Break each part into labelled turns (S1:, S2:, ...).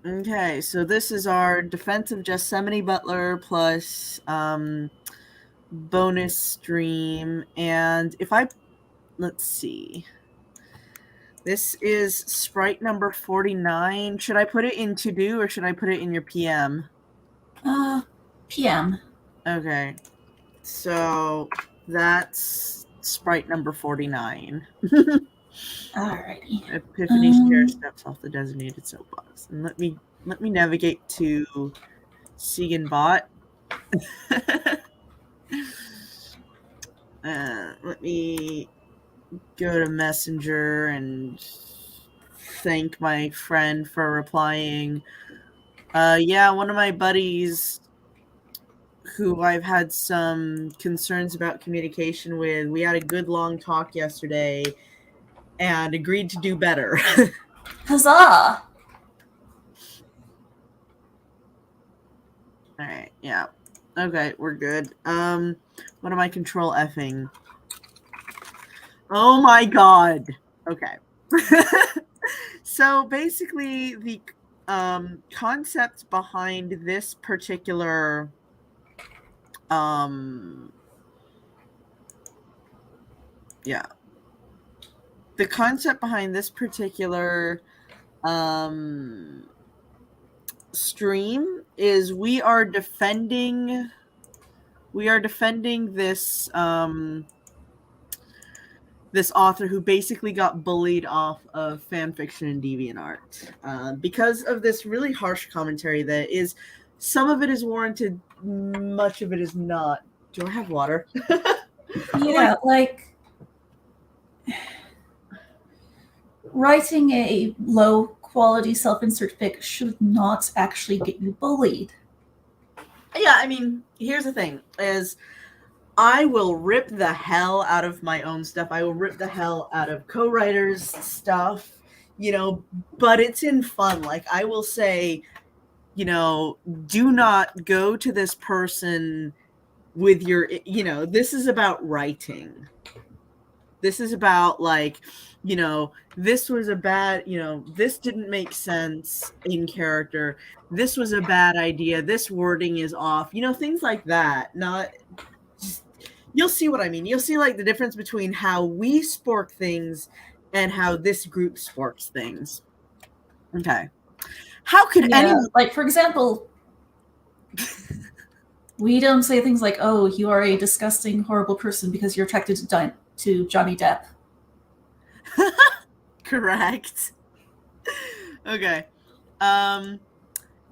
S1: Okay, so this is our defense of Gethsemane Butler plus bonus stream. And let's see. This is sprite number 49. Should I put it in to do or should I put it in your PM?
S2: PM.
S1: Okay. So that's sprite number 49.
S2: Alrighty.
S1: Epiphany Share steps off the designated soapbox. And let me navigate to Seganbot. Let me go to Messenger and thank my friend for replying. Yeah, one of my buddies who I've had some concerns about communication with, we had a good long talk yesterday and agreed to do better.
S2: Huzzah!
S1: Alright, yeah. Okay, we're good. What am I control Fing? Oh my god. Okay. So basically the concept behind this particular yeah. The concept behind this particular stream is we are defending this this author who basically got bullied off of fanfiction and DeviantArt because of this really harsh commentary that is, some of it is warranted, much of it is not. Do I have water?
S2: Yeah, like writing a low quality self-insert fic should not actually get you bullied.
S1: Yeah, I mean, here's the thing, is I will rip the hell out of my own stuff. I will rip the hell out of co-writers' stuff, but it's in fun. Like, I will say, do not go to this person with your, this is about writing. This is about, like, this was a bad, this didn't make sense in character. This was a bad idea. This wording is off. Things like that. Not just, you'll see what I mean. You'll see, like, the difference between how we spork things and how this group sporks things. Okay. How could anyone...
S2: Like, for example, we don't say things like, oh, you are a disgusting, horrible person because you're attracted to Johnny Depp.
S1: Correct. Okay.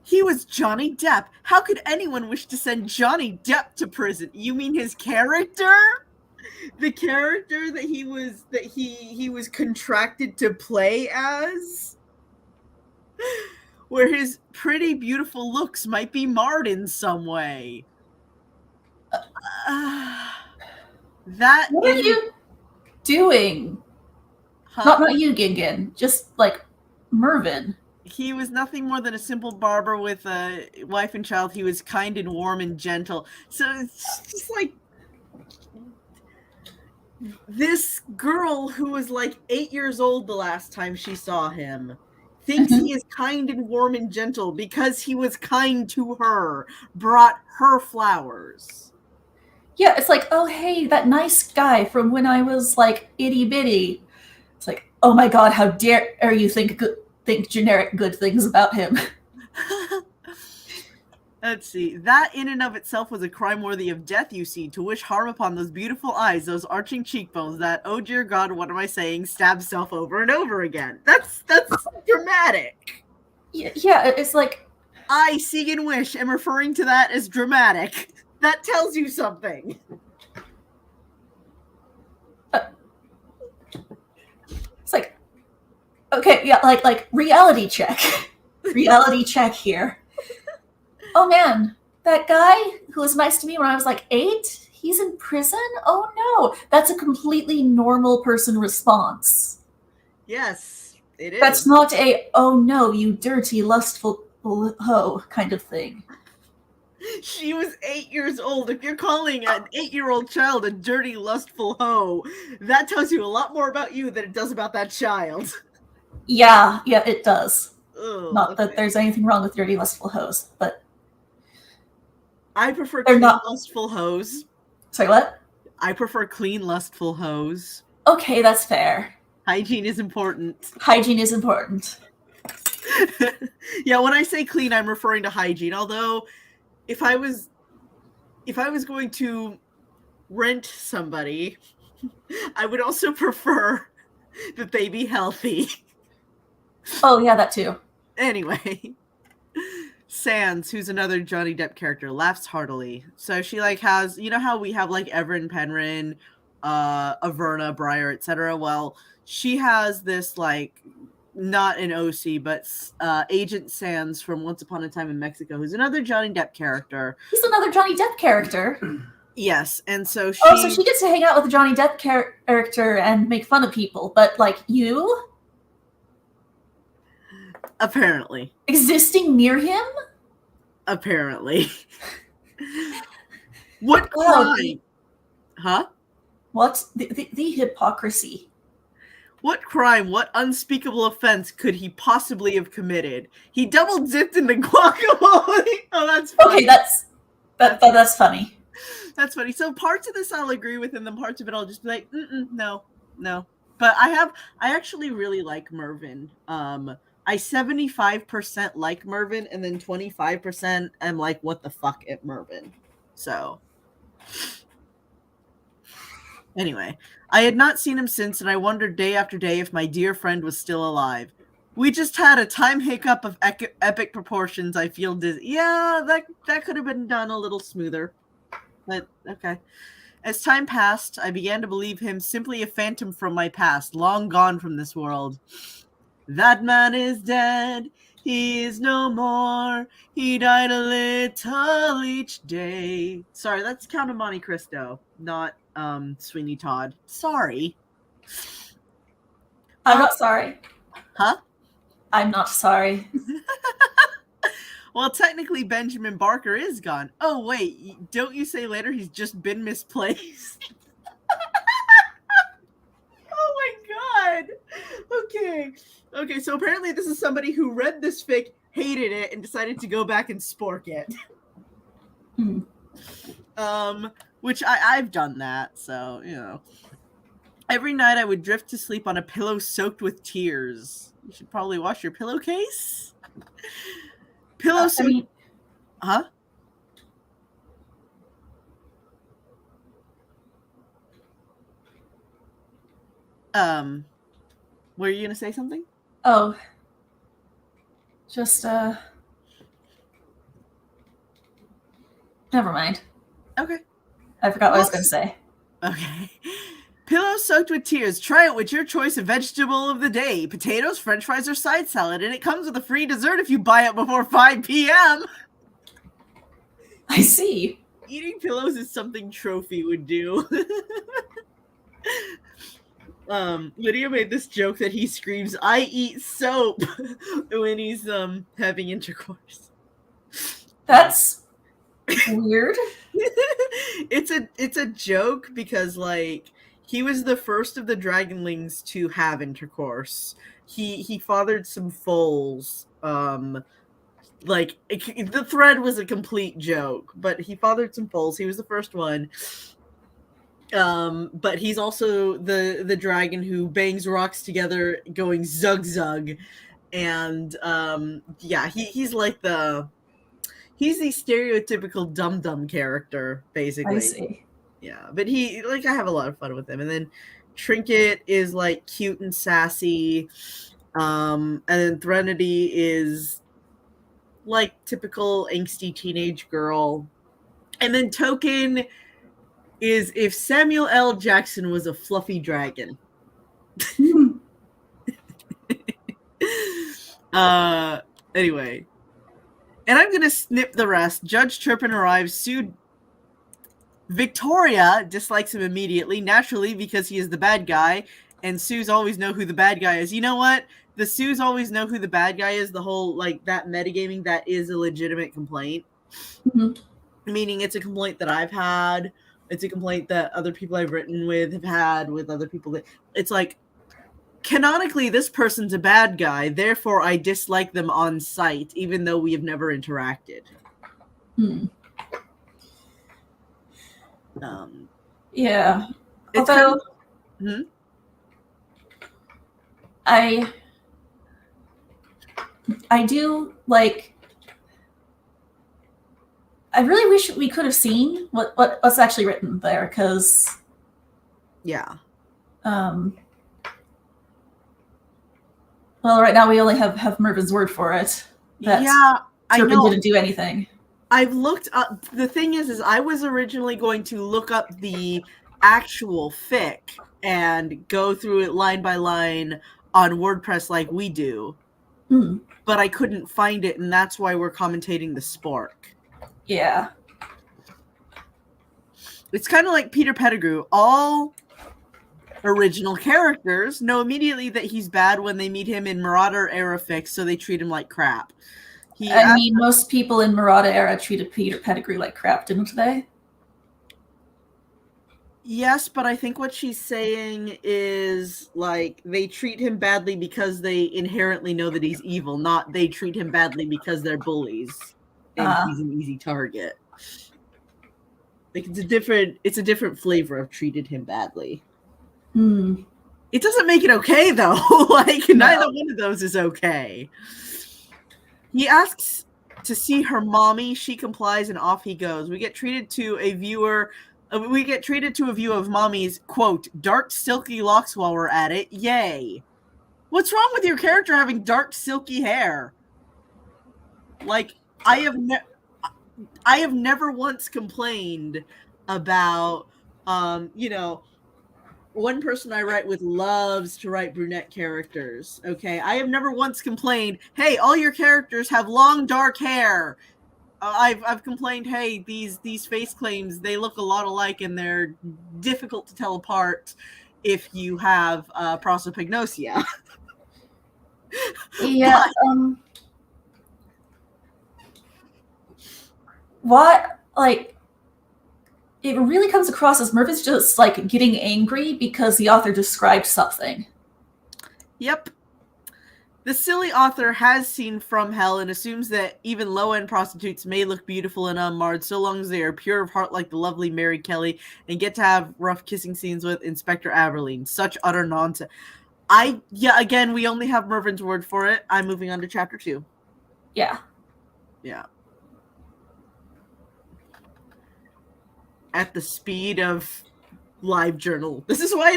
S1: He was Johnny Depp. How could anyone wish to send Johnny Depp to prison? You mean his character? The character that he was contracted to play as? Where his pretty, beautiful looks might be marred in some way.
S2: What are you doing? Huh? Not you, Gingen. Just, like, Mervyn.
S1: He was nothing more than a simple barber with a wife and child. He was kind and warm and gentle. So it's just like, this girl who was like 8 years old the last time she saw him thinks he is kind and warm and gentle because he was kind to her, brought her flowers.
S2: Yeah, it's like, oh, hey, that nice guy from when I was, like, itty-bitty. It's like, oh my god, how dare you think generic good things about him.
S1: Let's see. That in and of itself was a crime worthy of death, you see, to wish harm upon those beautiful eyes, those arching cheekbones, that, oh dear God, what am I saying, stab self over and over again. That's dramatic.
S2: Yeah, it's like...
S1: I, Segan Wish, am referring to that as dramatic. That tells you something.
S2: It's like, okay, yeah, like reality check. Reality check here. Oh man, that guy who was nice to me when I was like 8, he's in prison? Oh no, that's a completely normal person response.
S1: Yes, it is.
S2: That's not a, oh no, you dirty, lustful hoe kind of thing.
S1: She was 8 years old. If you're calling an 8-year-old child a dirty, lustful hoe, that tells you a lot more about you than it does about that child.
S2: Yeah, it does. Not that
S1: Okay.
S2: there's anything wrong with dirty, lustful hoes, but
S1: I prefer
S2: they're
S1: clean,
S2: not.
S1: lustful hoes.
S2: Sorry, what?
S1: I prefer clean, lustful hoes.
S2: Okay, that's fair.
S1: Hygiene is important.
S2: Hygiene is important.
S1: Yeah, when I say clean, I'm referring to hygiene. Although, if I was going to rent somebody, I would also prefer that they be healthy.
S2: Oh, yeah, that too.
S1: Anyway, Sans, who's another Johnny Depp character, laughs heartily. So she like has, you know how we have like Everin Penrin, Averna, Briar, etc. Well, she has this like not an OC, but Agent Sans from Once Upon a Time in Mexico, who's another Johnny Depp character.
S2: He's another Johnny Depp character.
S1: Yes, and so
S2: Oh, so she gets to hang out with a Johnny Depp character and make fun of people, but like you?
S1: Apparently.
S2: Existing near him?
S1: Apparently. What
S2: Wow.
S1: crime? Huh?
S2: What? The hypocrisy.
S1: What crime, what unspeakable offense could he possibly have committed? He double dipped in the guacamole. Oh, that's funny.
S2: Okay, that's funny.
S1: That's funny. So parts of this I'll agree with, and then parts of it I'll just be like, no. But I actually really like Mervyn. I 75% like Mervyn, and then 25% am like, what the fuck at Mervyn. So anyway, I had not seen him since, and I wondered day after day if my dear friend was still alive. We just had a time hiccup of epic proportions. I feel dizzy. Yeah, that could have been done a little smoother. But okay. As time passed, I began to believe him simply a phantom from my past, long gone from this world. That man is dead. He is no more. He died a little each day. Sorry, that's Count of Monte Cristo, not Sweeney Todd. Sorry.
S2: I'm not sorry.
S1: Huh?
S2: I'm not sorry.
S1: Well, technically Benjamin Barker is gone. Oh, wait. Don't you say later he's just been misplaced? Oh my god. Okay, so apparently this is somebody who read this fic, hated it, and decided to go back and spork it. Which I've done that, so, you know. Every night I would drift to sleep on a pillow soaked with tears. You should probably wash your pillowcase. Pillow soaked... Huh? Were you gonna say something?
S2: Oh. Just, never mind.
S1: Okay.
S2: I forgot what I was gonna say.
S1: Okay. Pillow soaked with tears. Try it with your choice of vegetable of the day. Potatoes, french fries, or side salad. And it comes with a free dessert if you buy it before 5 p.m.
S2: I see.
S1: Eating pillows is something Trophy would do. Lydia made this joke that he screams, "I eat soap," when he's having intercourse.
S2: That's weird.
S1: It's a joke because like he was the first of the dragonlings to have intercourse. He fathered some foals. Like the thread was a complete joke, but he fathered some foals. He was the first one. But he's also the dragon who bangs rocks together going zug zug. And yeah, he's like he's the stereotypical dum-dum character, basically.
S2: I see.
S1: Yeah, but I have a lot of fun with him. And then Trinket is like cute and sassy. And then Threnody is like typical angsty teenage girl. And then Token is if Samuel L. Jackson was a fluffy dragon. Anyway. And I'm going to snip the rest. Judge Turpin arrives. Sue Victoria dislikes him immediately, naturally, because he is the bad guy. And Sue's always know who the bad guy is. You know what? The Sue's always know who the bad guy is. The whole, like, that metagaming, that is a legitimate complaint. Mm-hmm. Meaning it's a complaint that I've had. It's a complaint that other people I've written with have had with other people. It's like, canonically, this person's a bad guy, therefore I dislike them on sight, even though we have never interacted.
S2: Yeah.
S1: It's
S2: Although
S1: kind of,
S2: I do like. I really wish we could have seen what's actually written there, because
S1: yeah.
S2: well, right now we only have Mervin's word for it. That
S1: I
S2: Turpin
S1: know.
S2: didn't do anything.
S1: I've looked up. The thing is I was originally going to look up the actual fic and go through it line by line on WordPress like we do, but I couldn't find it, and that's why we're commentating the Spork.
S2: Yeah.
S1: It's kind of like Peter Pettigrew. All original characters know immediately that he's bad when they meet him in Marauder era fics, so they treat him like crap.
S2: Most people in Marauder era treated Peter Pettigrew like crap, didn't they?
S1: Yes, but I think what she's saying is, like, they treat him badly because they inherently know that he's evil, not they treat him badly because they're bullies and he's an easy target. Like, it's a different flavor of treated him badly. It doesn't make it okay, though. Like, neither one of those is okay. He asks to see her mommy. She complies, and off he goes. We get treated to a view of mommy's, quote, dark, silky locks while we're at it. Yay. What's wrong with your character having dark, silky hair? Like, I have never once complained about, one person I write with loves to write brunette characters. Okay, I have never once complained, hey, all your characters have long dark hair. I've complained, hey, these face claims, they look a lot alike and they're difficult to tell apart if you have prosopagnosia.
S2: Yeah. What, like, it really comes across as Mervin's just, like, getting angry because the author described something.
S1: Yep. The silly author has seen From Hell and assumes that even low-end prostitutes may look beautiful and unmarred so long as they are pure of heart like the lovely Mary Kelly and get to have rough kissing scenes with Inspector Aberline. Such utter nonsense. Again, we only have Mervin's word for it. I'm moving on to chapter 2.
S2: Yeah.
S1: Yeah. At the speed of LiveJournal. This is why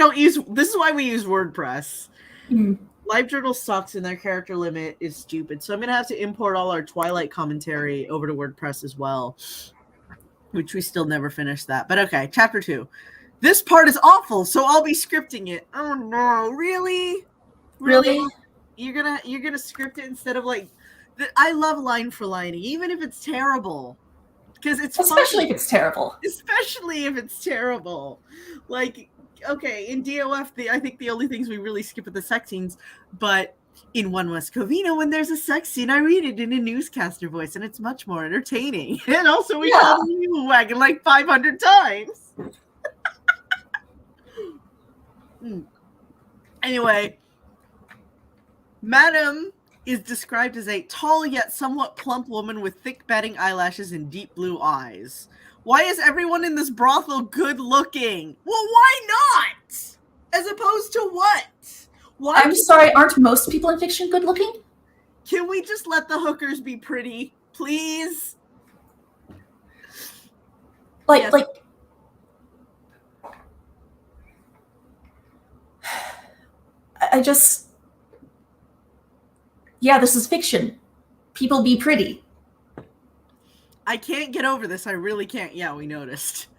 S1: we use WordPress. LiveJournal sucks and their character limit is stupid. So I'm going to have to import all our Twilight commentary over to WordPress as well, which we still never finished that. But okay, chapter 2. This part is awful, so I'll be scripting it. Oh no, really? You're gonna script it instead of, like, I love line for line, even if it's terrible. Because it's
S2: especially if it's terrible.
S1: Especially if it's terrible. Like, okay, in DOF, I think the only things we really skip are the sex scenes, but in One West Covina, when there's a sex scene, I read it in a newscaster voice, and it's much more entertaining. And also, we call the Mule Wagon like 500 times. Anyway, Madame is described as a tall yet somewhat plump woman with thick batting eyelashes and deep blue eyes. Why is everyone in this brothel good looking? Well, why not? As opposed to what?
S2: I'm sorry, aren't most people in fiction good looking?
S1: Can we just let the hookers be pretty, please?
S2: Like, I just... Yeah, this is fiction. People be pretty.
S1: I can't get over this. I really can't. Yeah, we noticed.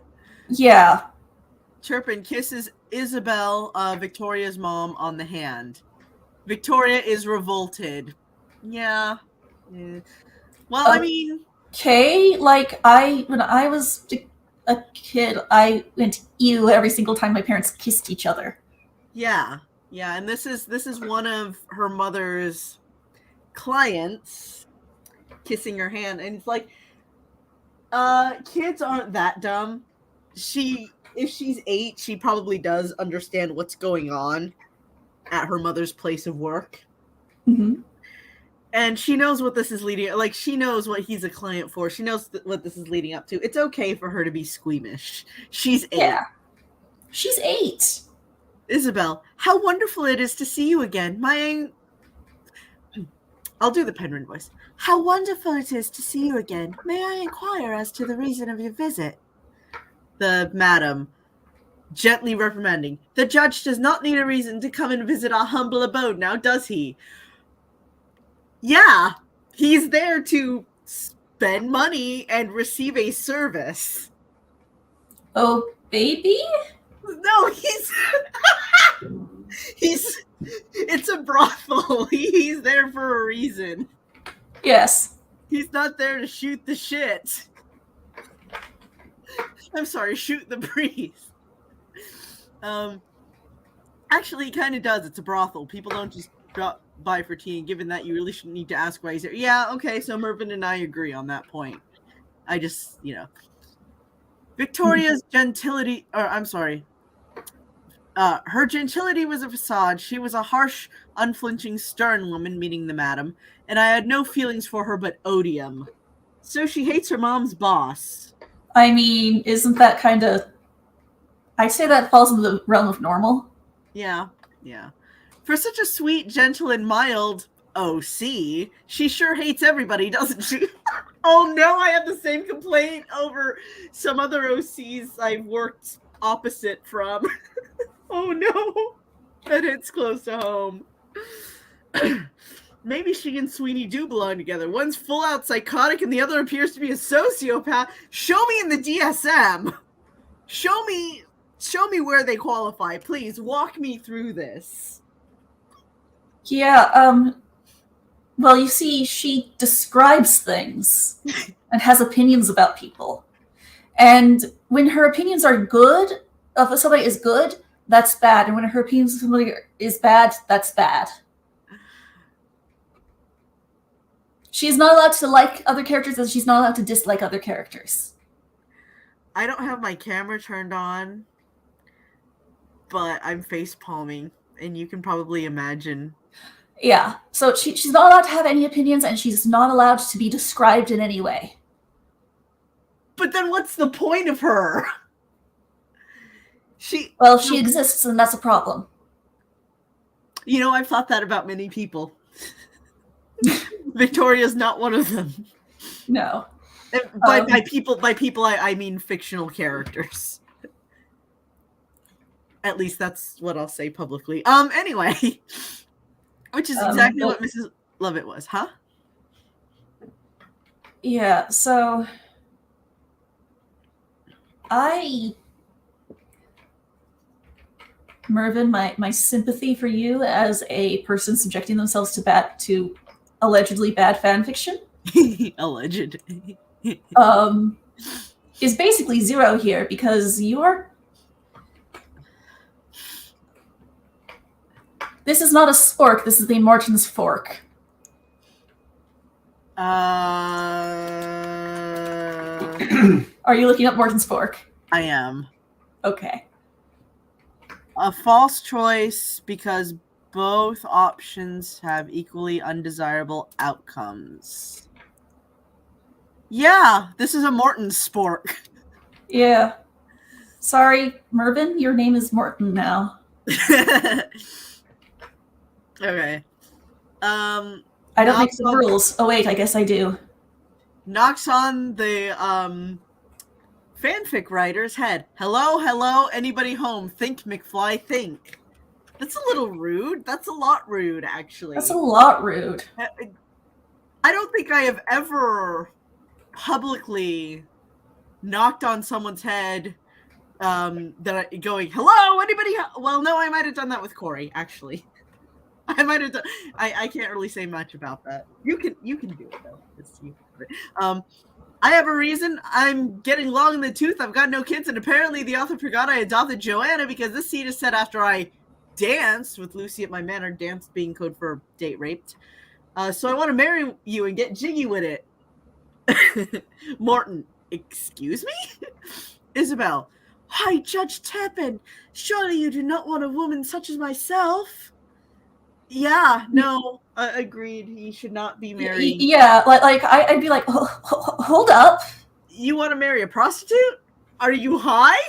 S2: Yeah.
S1: Turpin kisses Isabel, Victoria's mom, on the hand. Victoria is revolted. Yeah. Well, I mean...
S2: Okay, like, when I was a kid, I went ew every single time my parents kissed each other.
S1: Yeah. Yeah, and this is one of her mother's clients kissing her hand, and it's like, kids aren't that dumb. If she's 8, she probably does understand what's going on, at her mother's place of work.
S2: Mm-hmm.
S1: And she knows what this is leading, like, she knows what he's a client for. She knows what this is leading up to. It's okay for her to be squeamish. She's 8.
S2: Yeah. She's 8.
S1: Isabel, how wonderful it is to see you again. I'll do the Penryn voice. How wonderful it is to see you again. May I inquire as to the reason of your visit? The madam, gently reprimanding. The judge does not need a reason to come and visit our humble abode now, does he? Yeah, he's there to spend money and receive a service.
S2: Oh, baby?
S1: No, it's a brothel. He's there for a reason.
S2: Yes.
S1: He's not there to shoot the shit. I'm sorry, shoot the breeze. Actually, he kind of does. It's a brothel. People don't just drop by for tea, and given that, you really shouldn't need to ask why he's there. Yeah, okay, so Mervyn and I agree on that point. I just, Victoria's gentility, or I'm sorry, her gentility was a facade. She was a harsh, unflinching, stern woman, meaning the madam, and I had no feelings for her but odium. So she hates her mom's boss.
S2: I mean, isn't that kind of... I'd say that falls into the realm of normal.
S1: Yeah. For such a sweet, gentle, and mild OC, she sure hates everybody, doesn't she? Oh no, I have the same complaint over some other OCs I've worked opposite from. Oh no, that hits close to home. Maybe she and Sweeney do belong together. One's full out psychotic and the other appears to be a sociopath. Show me in the DSM. Show me where they qualify. Please walk me through this.
S2: Yeah, well, you see, she describes things and has opinions about people. And when her opinions are good, if somebody is good, that's bad. And when her opinions of somebody is bad, that's bad. She's not allowed to like other characters, and she's not allowed to dislike other characters.
S1: I don't have my camera turned on, but I'm face palming, and you can probably imagine.
S2: Yeah, so she's not allowed to have any opinions, and she's not allowed to be described in any way.
S1: But then what's the point of her? She
S2: exists, and that's a problem.
S1: I've thought that about many people. Victoria's not one of them.
S2: No.
S1: By people, I mean fictional characters. At least that's what I'll say publicly. Anyway, which is exactly what Mrs. Lovett was, huh?
S2: Yeah, so Mervyn, my sympathy for you as a person subjecting themselves to allegedly bad fan fiction.
S1: Alleged.
S2: Is basically 0 here because this is not a spork, this is a Morton's fork. Are you looking up Morton's fork?
S1: I am.
S2: Okay.
S1: A false choice because both options have equally undesirable outcomes. Yeah, this is a Morton's spork.
S2: Yeah. Sorry, Mervyn, your name is Morton now.
S1: Okay.
S2: I don't make the rules. Oh wait, I guess I do.
S1: Knocks on the fanfic writer's head. Hello, anybody home? Think, McFly, think. That's a little rude. That's a lot rude, actually.
S2: That's a lot rude.
S1: I don't think I have ever publicly knocked on someone's head going, hello, anybody? Well, no, I might have done that with Corey, actually. I might have done. I can't really say much about that. You can do it though. I have a reason. I'm getting long in the tooth. I've got no kids, and apparently the author forgot I adopted Joanna because this scene is set after I danced with Lucy at my manor. Dance being code for date raped. So I want to marry you and get jiggy with it. Morton, excuse me? Isabel, why, Judge Teppan, surely you do not want a woman such as myself? Yeah, no, agreed. He should not be married.
S2: Yeah, I'd be like, hold up.
S1: You want to marry a prostitute? Are you high?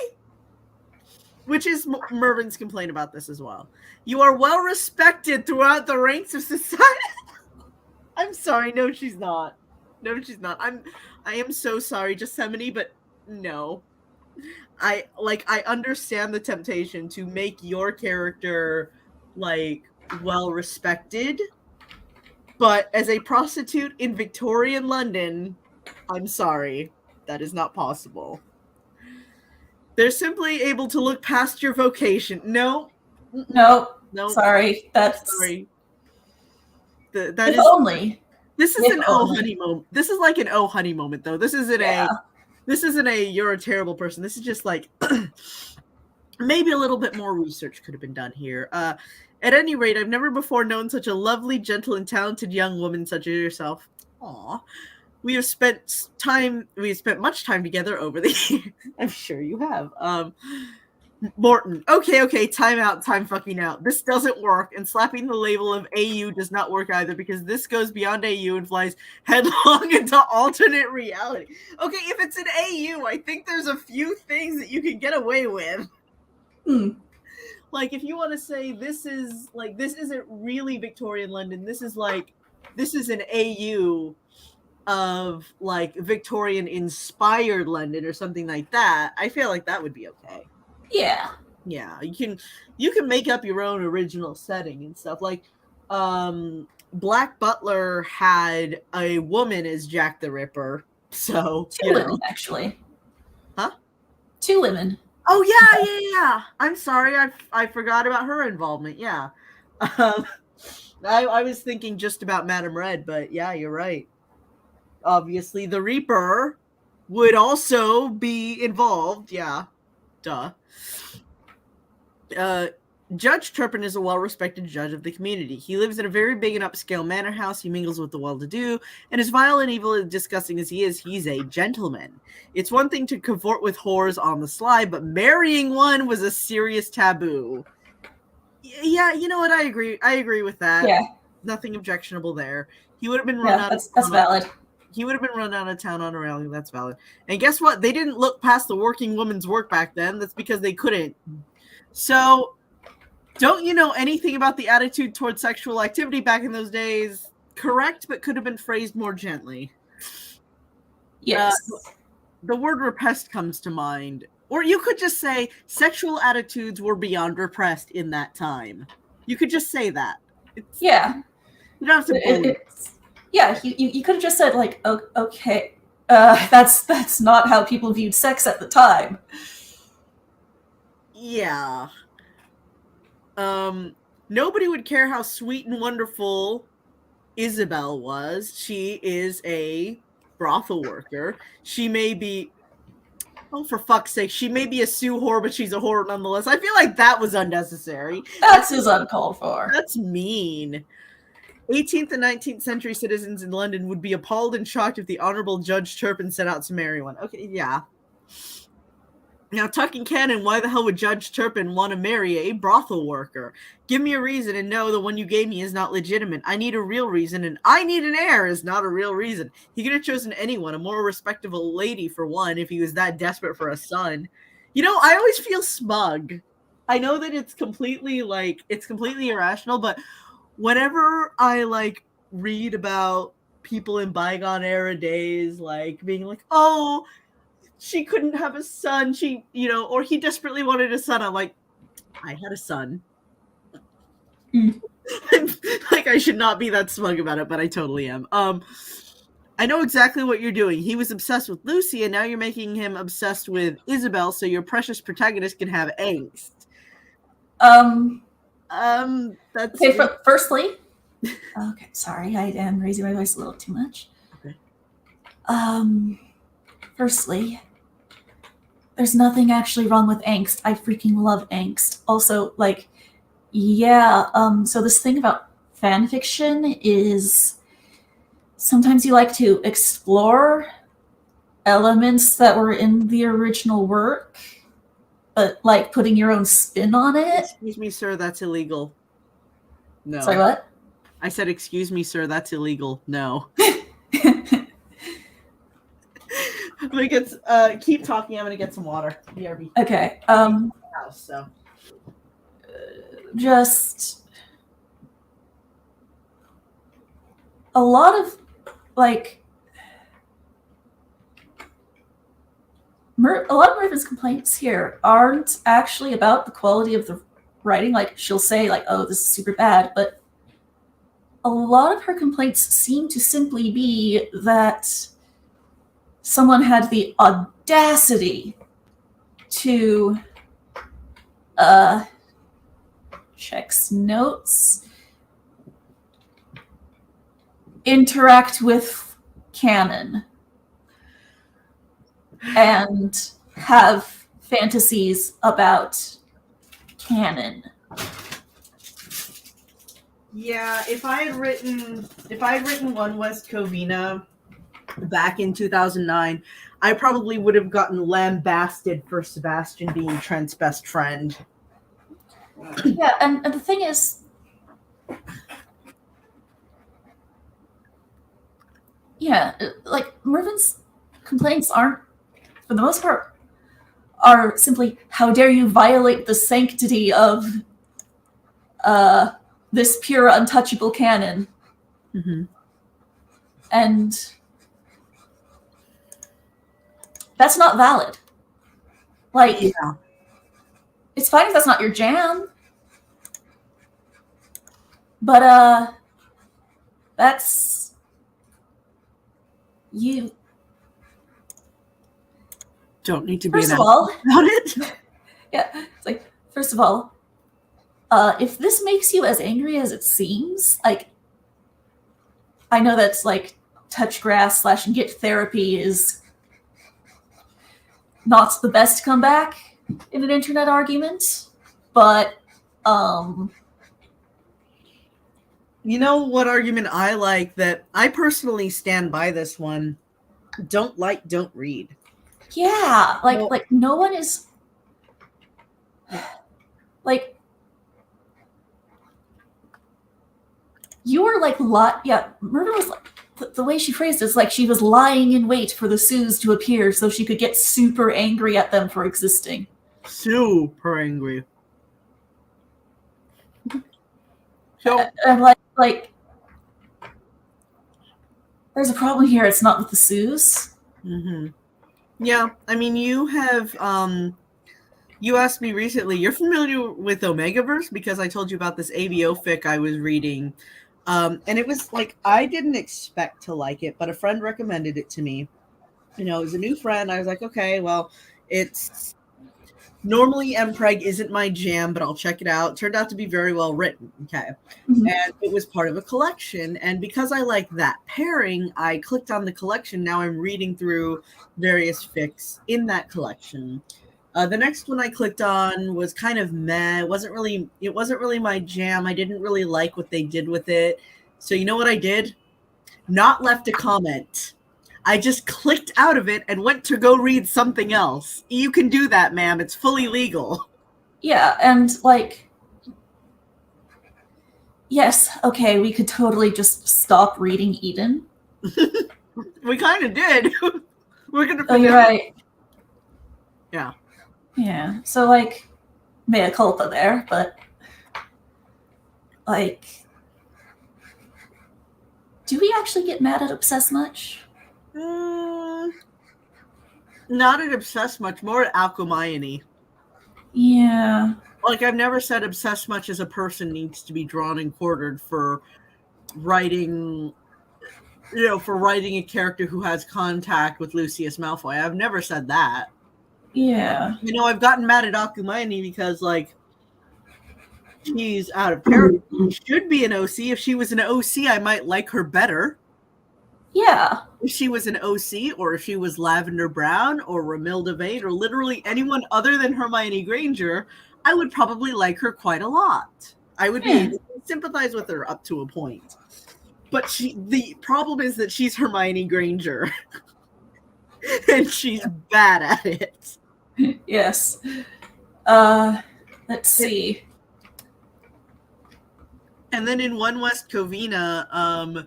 S1: Which is Mervin's complaint about this as well. You are well respected throughout the ranks of society. I'm sorry, no, she's not. No, she's not. I am so sorry, Gethsemane, but no. I understand the temptation to make your character like well respected, but as a prostitute in Victorian London, I'm sorry, that is not possible. They're simply able to look past your vocation. No.
S2: Sorry. That's
S1: sorry.
S2: That is only.
S1: This is an oh honey moment. This is like an oh honey moment though. This isn't a you're a terrible person. This is just like maybe a little bit more research could have been done here. At any rate, I've never before known such a lovely, gentle, and talented young woman such as yourself. Aw. We have spent much time together over the years. I'm sure you have. Morton. Okay, time out, time fucking out. This doesn't work, and slapping the label of AU does not work either, because this goes beyond AU and flies headlong into alternate reality. Okay, if it's an AU, I think there's a few things that you can get away with. Like, if you want to say this isn't really Victorian London, this is an AU of like Victorian inspired London or something like that, I feel like that would be okay. Yeah, you can make up your own original setting and stuff. Like Black Butler had a woman as Jack the Ripper, so
S2: two women actually.
S1: Huh?
S2: 2 women.
S1: Oh yeah. I'm sorry, I forgot about her involvement. Yeah. I was thinking just about Madame Red, but yeah, you're right. Obviously, the Reaper would also be involved. Yeah. Duh. Judge Turpin is a well-respected judge of the community. He lives in a very big and upscale manor house. He mingles with the well-to-do, and as vile and evil and disgusting as he is, he's a gentleman. It's one thing to cavort with whores on the sly, but marrying one was a serious taboo. Yeah, you know what? I agree with that.
S2: Yeah.
S1: Nothing objectionable there. He would have been run out of town.
S2: That's valid.
S1: He would have been run out of town on a railing. That's valid. And guess what? They didn't look past the working woman's work back then. That's because they couldn't. So, don't you know anything about the attitude towards sexual activity back in those days? Correct, but could have been phrased more gently.
S2: Yes.
S1: The word repressed comes to mind. Or you could just say sexual attitudes were beyond repressed in that time. You could just say that. You don't have to
S2: Yeah, you could have just said, like, okay, that's not how people viewed sex at the time.
S1: Yeah. Nobody would care how sweet and wonderful Isabel was. She is a brothel worker. She may be, oh, for fuck's sake, she may be a Sioux whore, but she's a whore nonetheless. I feel like that was unnecessary.
S2: That's uncalled for.
S1: That's mean. 18th and 19th century citizens in London would be appalled and shocked if the Honorable Judge Turpin set out to marry one. Okay, yeah. Now, tucking canon, why the hell would Judge Turpin want to marry a brothel worker? Give me a reason, and no, the one you gave me is not legitimate. I need a real reason, and I need an heir is not a real reason. He could have chosen anyone, a more respectable lady for one, if he was that desperate for a son. You know, I always feel smug. I know that it's completely irrational, but whenever I read about people in bygone era days, being like, oh, she couldn't have a son, or he desperately wanted a son, I'm like, I had a son. I should not be that smug about it, but I totally am. I know exactly what you're doing. He was obsessed with Lucy, and now you're making him obsessed with Isabel, so your precious protagonist can have angst. That's
S2: okay. Firstly, okay, sorry, I am raising my voice a little too much.
S1: Okay.
S2: Firstly, there's nothing actually wrong with angst. I freaking love angst. Also, so this thing about fan fiction is sometimes you like to explore elements that were in the original work, but putting your own spin on it.
S1: Excuse me, sir, that's illegal. No.
S2: Sorry, what?
S1: I said, excuse me, sir, that's illegal. No. Keep talking. I'm gonna get some water. BRB.
S2: Okay.
S1: House, so.
S2: Just a lot of like a lot of Mervin's complaints here aren't actually about the quality of the writing. Like she'll say like, "Oh, this is super bad," but a lot of her complaints seem to simply be that someone had the audacity to checks notes, interact with canon, and have fantasies about canon.
S1: Yeah, if I had written One West Covina back in 2009, I probably would have gotten lambasted for Sebastian being Trent's best friend.
S2: Yeah, and the thing is, yeah, like Mervin's complaints aren't, for the most part, are simply, how dare you violate the sanctity of this pure, untouchable canon.
S1: Mm-hmm.
S2: And that's not valid. Like,
S1: yeah.
S2: It's fine if that's not your jam. But, that's... You...
S1: Don't need to be
S2: First of all...
S1: about it.
S2: Yeah, it's like, first of all, if this makes you as angry as it seems, like, I know that's, like, touch grass / get therapy is not the best comeback in an internet argument, but,
S1: You know what argument I like that I personally stand by this one? Don't like, don't read.
S2: Yeah, like no one is... Like, you were like, Murder was like, the way she phrased it is like she was lying in wait for the Sioux to appear so she could get super angry at them for existing.
S1: Super angry. So,
S2: and like, there's a problem here. It's not with the Sioux.
S1: Mm-hmm. Yeah, I mean, you have, you asked me recently, you're familiar with Omegaverse? Because I told you about this ABO fic I was reading. And it was like, I didn't expect to like it, but a friend recommended it to me. You know, it was a new friend. I was like, okay, well, it's normally MPreg isn't my jam, but I'll check it out. Turned out to be very well written. Okay.
S2: Mm-hmm.
S1: And it was part of a collection. And because I like that pairing, I clicked on the collection. Now I'm reading through various fics in that collection. The next one I clicked on was kind of meh. It wasn't really my jam. I didn't really like what they did with it. So you know what I did? Not left a comment. I just clicked out of it and went to go read something else. You can do that, ma'am. It's fully legal.
S2: Yeah, and like, yes, okay, we could totally just stop reading Eden.
S1: We kind of did. We're gonna.
S2: Oh, you're right.
S1: Yeah.
S2: Yeah. So like, mea culpa there, but like, do we actually get mad at Obsessed much?
S1: Not at Obsessed much, more at Alchemione.
S2: Yeah.
S1: Like, I've never said Obsessed much as a person needs to be drawn and quartered for writing, for writing a character who has contact with Lucius Malfoy. I've never said that.
S2: Yeah.
S1: I've gotten mad at Alchemione because, like, she's out of character. She should be an OC. If she was an OC, I might like her better.
S2: Yeah.
S1: If she was an OC, or if she was Lavender Brown, or Romilda Vane, or literally anyone other than Hermione Granger, I would probably like her quite a lot. I would be able to sympathize with her up to a point. But the problem is that she's Hermione Granger. And she's bad at it.
S2: Yes. Let's see.
S1: And then in One West Covina,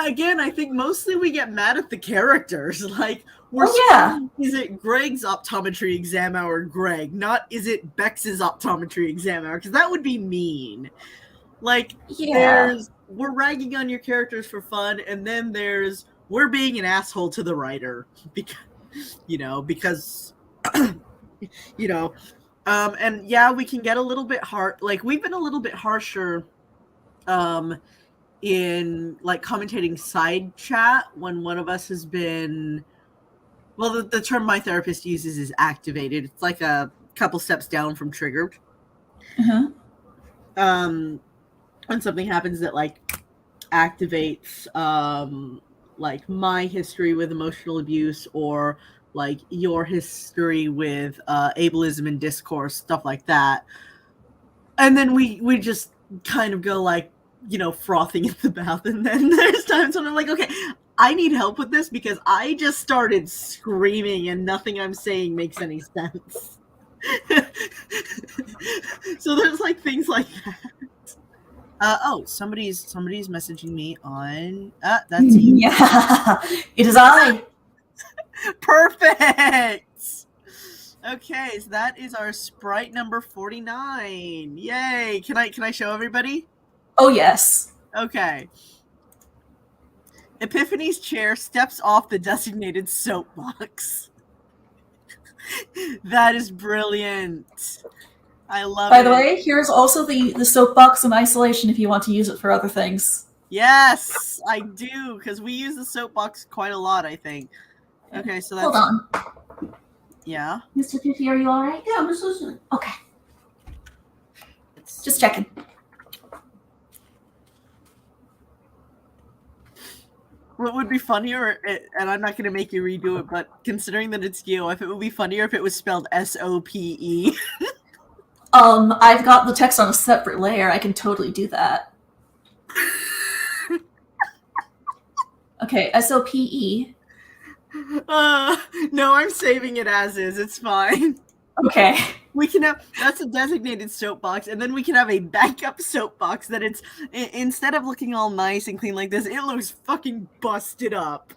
S1: again, I think mostly we get mad at the characters. Like, is it Greg's optometry exam hour, Greg? Not is it Bex's optometry exam hour? Because that would be mean. Like, we're ragging on your characters for fun, and then there's we're being an asshole to the writer because and yeah, we can get a little bit hard. Like, we've been a little bit harsher in like commentating side chat when one of us has been, well, the term my therapist uses is activated. It's like a couple steps down from triggered. When something happens that like activates like my history with emotional abuse, or like your history with ableism and discourse, stuff like that. And then we just kind of go like, frothing at the mouth. And then there's times when I'm like, okay, I need help with this because I just started screaming and nothing I'm saying makes any sense. So there's like things like that. Somebody's messaging me on that's you.
S2: Yeah, it is I.
S1: Perfect. Okay, so that is our sprite number 49. Yay! Can I show everybody?
S2: Oh yes.
S1: Okay. Epiphany's chair steps off the designated soapbox. That is brilliant. I love it.
S2: By the way, here's also the soapbox in isolation if you want to use it for other things.
S1: Yes, I do, because we use the soapbox quite a lot, I think. Okay, so that's...
S2: Hold on.
S1: Yeah?
S2: Mr. Fifi, are you all right? Yeah, I'm just listening. Okay. Just checking.
S1: What would be funnier, and I'm not going to make you redo it, but considering that it's you, if it would be funnier if it was spelled S-O-P-E.
S2: I've got the text on a separate layer. I can totally do that. Okay, S-O-P-E.
S1: No, I'm saving it as is. It's fine.
S2: Okay.
S1: We can have, that's a designated soapbox, and then we can have a backup soapbox that it's, instead of looking all nice and clean like this, it looks fucking busted up.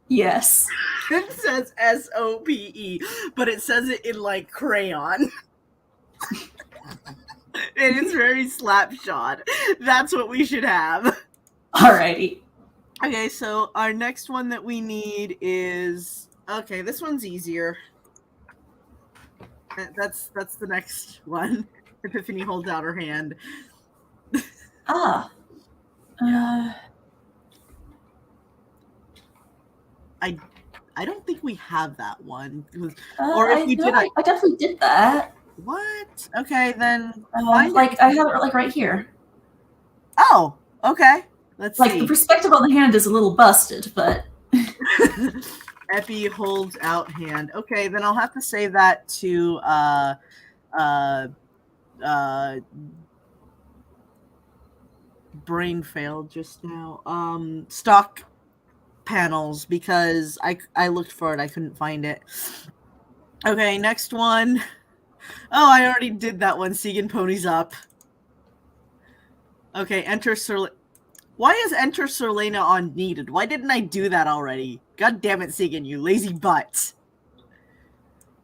S2: Yes.
S1: It says S-O-P-E, but it says it in like crayon. And it's very slapshot. That's what we should have.
S2: Alrighty.
S1: Okay, so our next one that we need is, okay, this one's easier. That's the next one. Epiphany holds out her hand.
S2: I
S1: don't think we have that one.
S2: Or if we did, I definitely did that.
S1: What? Okay, then.
S2: I have it like right here.
S1: Oh, okay. Let's see.
S2: The perspective on the hand is a little busted, but.
S1: Epi holds out hand. Okay, then I'll have to save that to brain failed just now. Stock panels, because I looked for it, I couldn't find it. Okay, next one. Oh, I already did that one. Segan ponies up. Okay, enter Sir. Why is enter Serlena on needed? Why didn't I do that already? God damn it, Segan, you lazy butt.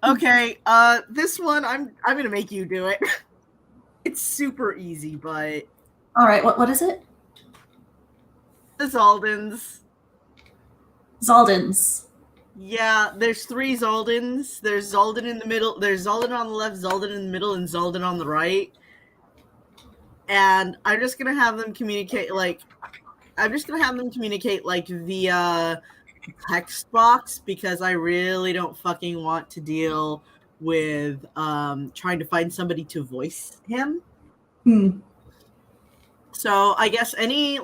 S1: Okay, this one I'm gonna make you do it. It's super easy, but.
S2: All right, what is it?
S1: The Zaldens.
S2: Zaldens.
S1: Yeah, there's 3 Zaldens. There's Zalden in the middle. There's Zalden on the left, Zalden in the middle, and Zalden on the right. And I'm just gonna have them communicate via text box, because I really don't fucking want to deal with trying to find somebody to voice him. So I guess any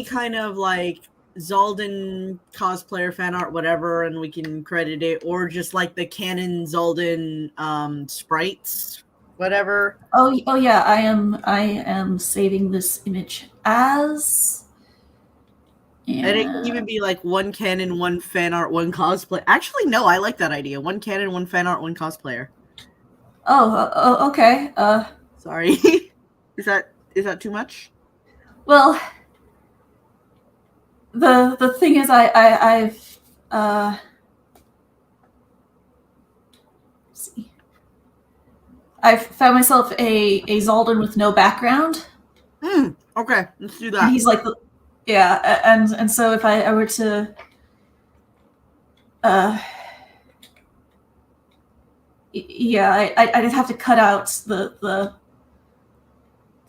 S1: kind of like Zalden cosplayer fan art, whatever, and we can credit it, or just like the canon Zalden sprites, whatever.
S2: Oh yeah, I am saving this image as.
S1: And it can even be like 1 canon, 1 fan art, 1 cosplay. Actually, no, I like that idea. 1 canon, 1 fan art, 1 cosplayer.
S2: Oh, okay.
S1: Sorry. Is that too much?
S2: Well, the thing is, I've let's see. I've found myself a Zaldan with no background.
S1: Okay, let's do
S2: And
S1: that.
S2: he's like, yeah, and so if I were to, yeah, I'd have to cut out the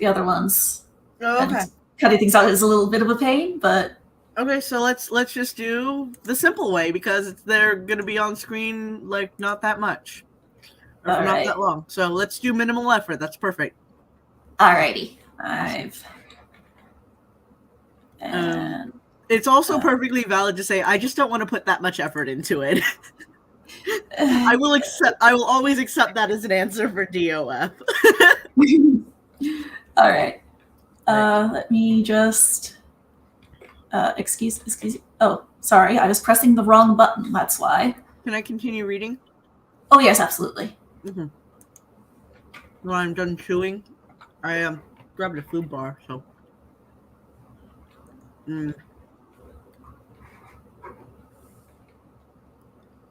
S2: other ones,
S1: Oh, okay.
S2: and cutting things out is a little bit of a pain, but
S1: Okay, so let's just do the simple way because they're gonna be on screen like not that much or for
S2: all
S1: not
S2: right,
S1: that long. So let's do minimal effort. That's perfect.
S2: alrighty,
S1: Awesome. Um,
S2: and
S1: it's also
S2: uh,
S1: perfectly valid to say I just don't want to put that much effort into it. I will always accept that as an answer for DOF.
S2: all right.
S1: Right.
S2: Let me just. Excuse me. Oh, sorry, I was pressing the wrong button. That's why.
S1: Can I continue reading?
S2: Oh yes, absolutely.
S1: Mm-hmm. When I'm done chewing, I grabbed a food bar. So.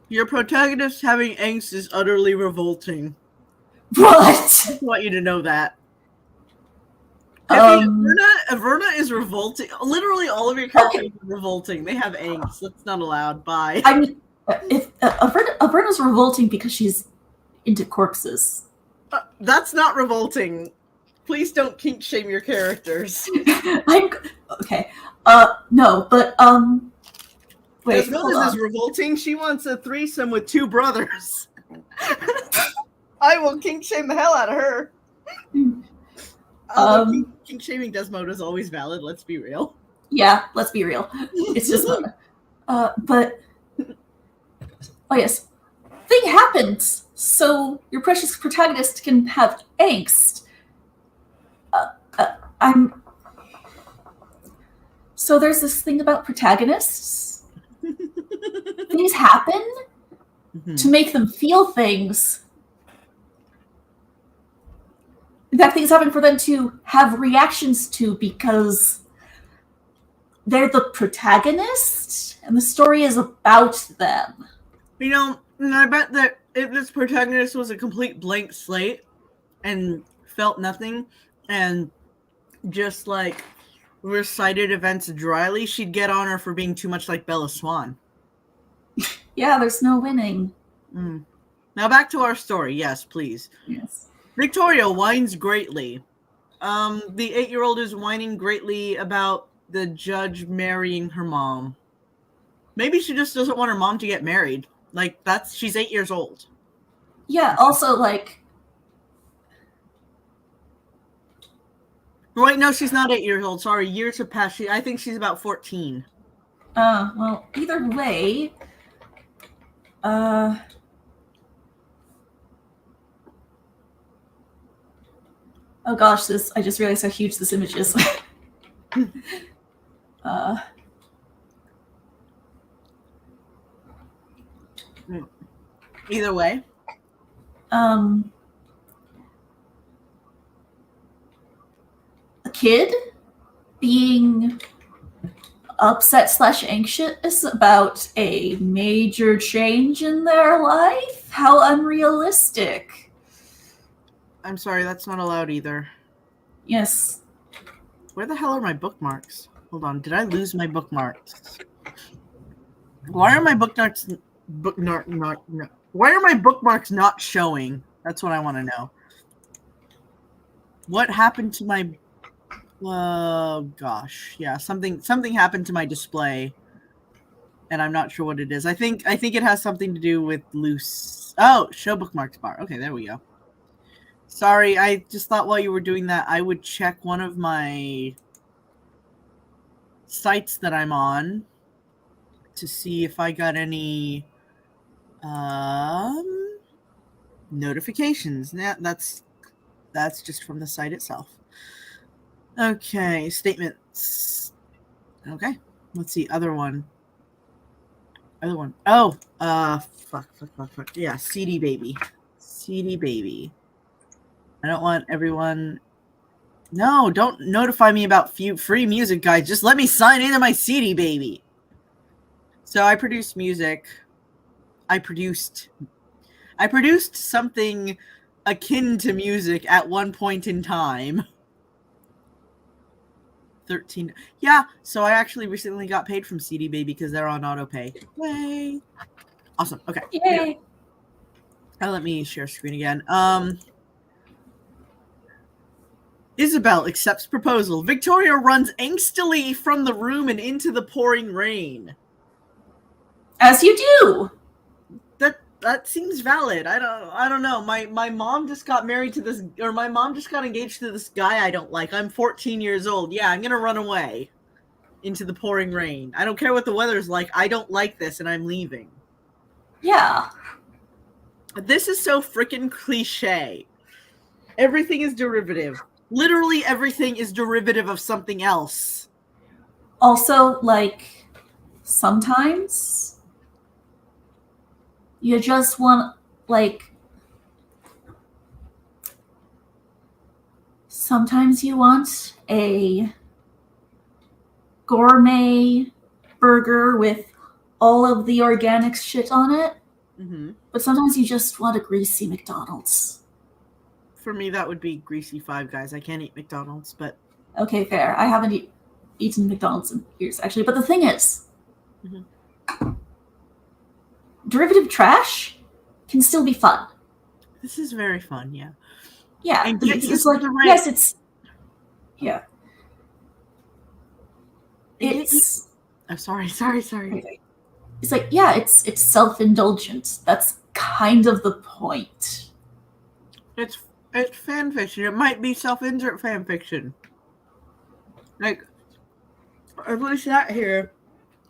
S1: Your protagonist having angst is utterly revolting.
S2: What?
S1: I want you to know that. Averna is revolting. Literally, all of your characters are revolting. They have angst. That's not allowed. Bye.
S2: I mean, if Averna's revolting because she's into corpses.
S1: That's not revolting. Please don't kink shame your characters.
S2: I'm okay. No, but wait,
S1: As well
S2: hold
S1: as
S2: on.
S1: is revolting, she wants a threesome with 2 brothers. I will kink shame the hell out of her. Although kink shaming Desmond is always valid. Let's be real.
S2: Yeah, let's be real. It's just but oh yes, thing happens. So your precious protagonist can have angst. So there's this thing about protagonists. Things happen to make them feel things. That things happen for them to have reactions to because they're the protagonist and the story is about them.
S1: You know, I bet that if this protagonist was a complete blank slate and felt nothing and just like recited events dryly, she'd get on her for being too much like Bella Swan.
S2: Yeah, there's no winning.
S1: Now back to our story. Yes, please.
S2: Yes.
S1: Victoria whines greatly. The 8-year-old is whining greatly about the judge marrying her mom. Maybe she just doesn't want her mom to get married. Like, she's 8 years old.
S2: Yeah, also, like...
S1: Wait, no, she's not 8 years old. Sorry, years have passed. I think she's about 14.
S2: Well, either way... Oh gosh, I just realized how huge this image is.
S1: Either way.
S2: A kid being upset / anxious about a major change in their life? How unrealistic.
S1: I'm sorry, that's not allowed either.
S2: Yes.
S1: Where the hell are my bookmarks? Hold on, did I lose my bookmarks? Why are my bookmarks why are my bookmarks not showing? That's what I want to know. What happened to my gosh. Yeah, something happened to my display. And I'm not sure what it is. I think it has something to do with loose. Oh, show bookmarks bar. Okay, there we go. Sorry, I just thought while you were doing that, I would check one of my sites that I'm on to see if I got any notifications. That's just from the site itself. Okay, statements. Okay, let's see. Other one. Oh, fuck. Yeah, CD baby. I don't want everyone No, don't notify me about free music, guys. Just let me sign into my CD baby. So I produced music. I produced something akin to music at one point in time. 13. Yeah, so I actually recently got paid from CD Baby because they're on autopay. Yay. Awesome. Okay.
S2: Yay.
S1: Let me share screen again. Isabel accepts proposal. Victoria runs angstily from the room and into the pouring rain.
S2: As you do.
S1: That seems valid. I don't know. My mom just got married to this, or my mom just got engaged to this guy I don't like. I'm 14 years old. Yeah, I'm gonna run away into the pouring rain. I don't care what the weather's like. I don't like this, and I'm leaving.
S2: Yeah.
S1: This is so freaking cliche. Everything is derivative. Literally everything is derivative of something else.
S2: Also, like, sometimes you just want, like, sometimes you want a gourmet burger with all of the organic shit on it, but sometimes you just want a greasy McDonald's.
S1: For me, that would be greasy Five Guys. I can't eat McDonald's, but...
S2: Okay, fair. I haven't eaten McDonald's in years, actually. But the thing is, derivative trash can still be fun.
S1: This is very fun, yeah.
S2: Yeah, it's like, yes, it's... Yeah. It's...
S1: Oh, sorry.
S2: Okay. It's like, yeah, it's self-indulgent. That's kind of the point.
S1: It's fan fiction. It might be self-insert fan fiction. Like, if we sat here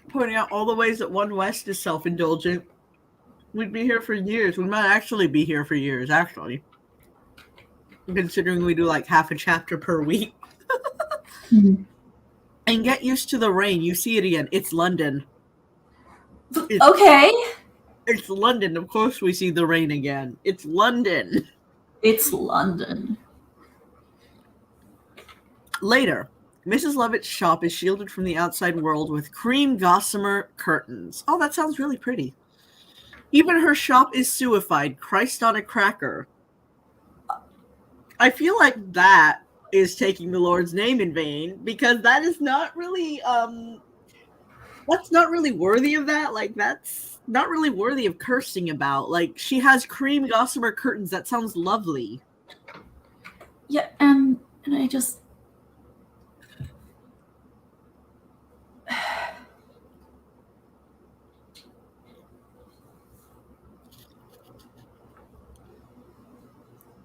S1: pointing out all the ways that One West is self-indulgent, we'd be here for years. We might actually be here for years, actually. Considering we do like half a chapter per week. And get used to the rain. You see it again. It's London.
S2: Okay.
S1: It's London. Of course we see the rain again. It's London.
S2: It's London.
S1: Later, Mrs. Lovett's shop is shielded from the outside world with cream gossamer curtains. Oh, that sounds really pretty. Even her shop is suified. Christ on a cracker. I feel like that is taking the Lord's name in vain, because that is not really that's not really worthy of that. Like, that's not really worthy of cursing about. Like, she has cream gossamer curtains. That sounds lovely.
S2: Yeah, and I just...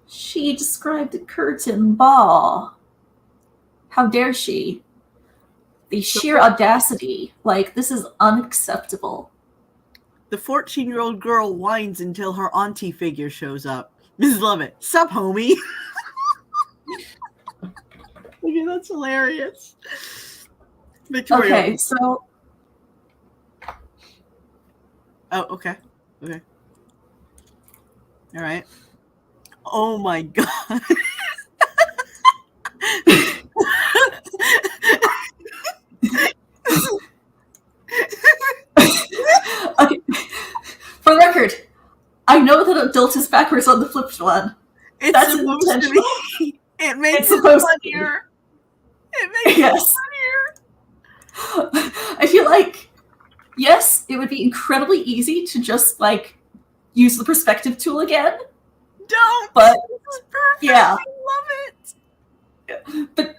S2: She described a curtain ball. How dare she? The sheer audacity. Like, this is unacceptable.
S1: The 14-year-old girl whines until her auntie figure shows up. Mrs. Lovett, sup, homie? Okay, that's hilarious. Victoria.
S2: Okay, so...
S1: Oh, okay. Okay. All right. Oh my god.
S2: Okay. For the record, I know that adult is backwards on the flipped one. That's intentional.
S1: It makes
S2: it
S1: funnier. It makes it
S2: funnier. I feel like, yes, it would be incredibly easy to just, like, use the perspective tool again.
S1: Don't!
S2: But,
S1: this is perfect.
S2: Yeah.
S1: I love it.
S2: But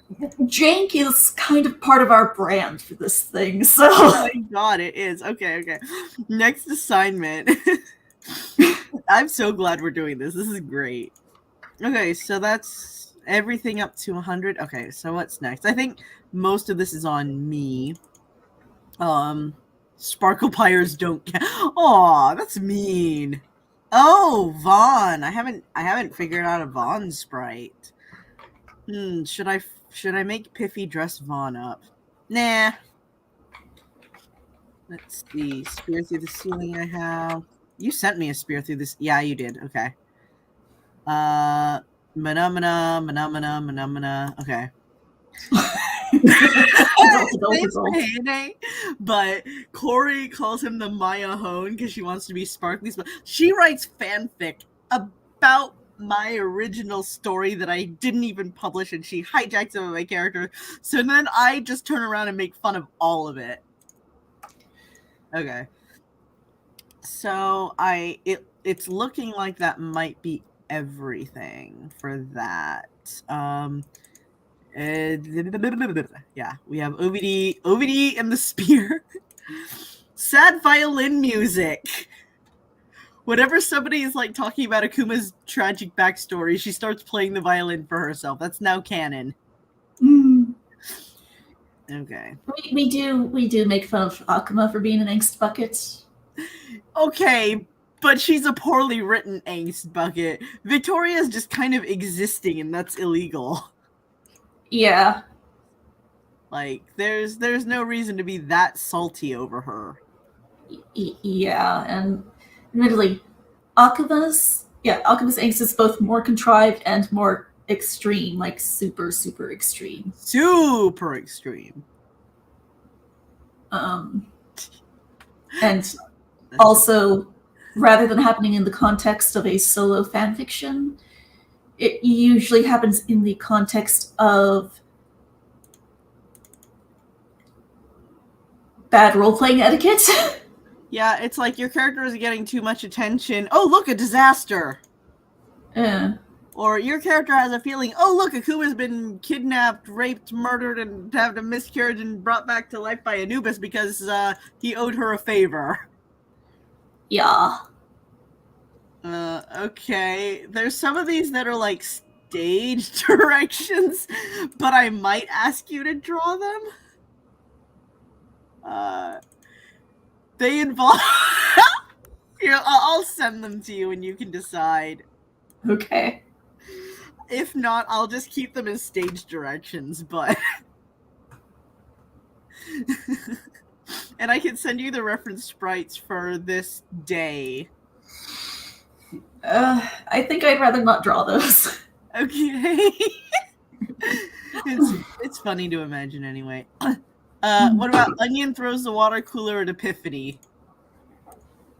S2: jank is kind of part of our brand for this thing, so...
S1: Oh my god, it is. Okay. Next assignment. I'm so glad we're doing this. This is great. Okay, so that's everything up to 100. Okay, so what's next? I think most of this is on me. Sparkle Pyres don't count. Aw, that's mean. Oh, Vaughn. I haven't figured out a Vaughn sprite. Should I make Piffy dress Vaughn up? Nah. Let's see. Spear through the ceiling I have. You sent me a spear through this. Yeah, you did. Okay. Mana. Okay.
S2: Adult.
S1: But Corey calls him the Maya Hone because she wants to be Sparkly. She writes fanfic about my original story that I didn't even publish, and she hijacks some of my characters. So then I just turn around and make fun of all of it. Okay. So it's looking like that might be everything for that. Yeah, we have OVD and the spear. Sad violin music. Whenever somebody is like talking about Akuma's tragic backstory, she starts playing the violin for herself. That's now canon. Okay.
S2: We do make fun of Akuma for being an angst bucket.
S1: Okay, but she's a poorly written angst bucket. Victoria's just kind of existing, and that's illegal.
S2: Yeah.
S1: Like, there's no reason to be that salty over her.
S2: Yeah, and admittedly, Akuma's angst is both more contrived and more extreme, like super, super extreme.
S1: Super extreme.
S2: And also, rather than happening in the context of a solo fanfiction, it usually happens in the context of bad role-playing etiquette.
S1: Yeah, it's like your character is getting too much attention. Oh, look, a disaster! Or your character has a feeling, oh, look, Akuma's been kidnapped, raped, murdered, and had a miscarriage and brought back to life by Anubis because he owed her a favor.
S2: Yeah.
S1: Okay. There's some of these that are like stage directions, but I might ask you to draw them. They involve... Here, I'll send them to you and you can decide.
S2: Okay.
S1: If not, I'll just keep them as stage directions, but... And I can send you the reference sprites for this day.
S2: I think I'd rather not draw those.
S1: Okay. It's funny to imagine anyway. What about Onion throws the water cooler at Epiphany?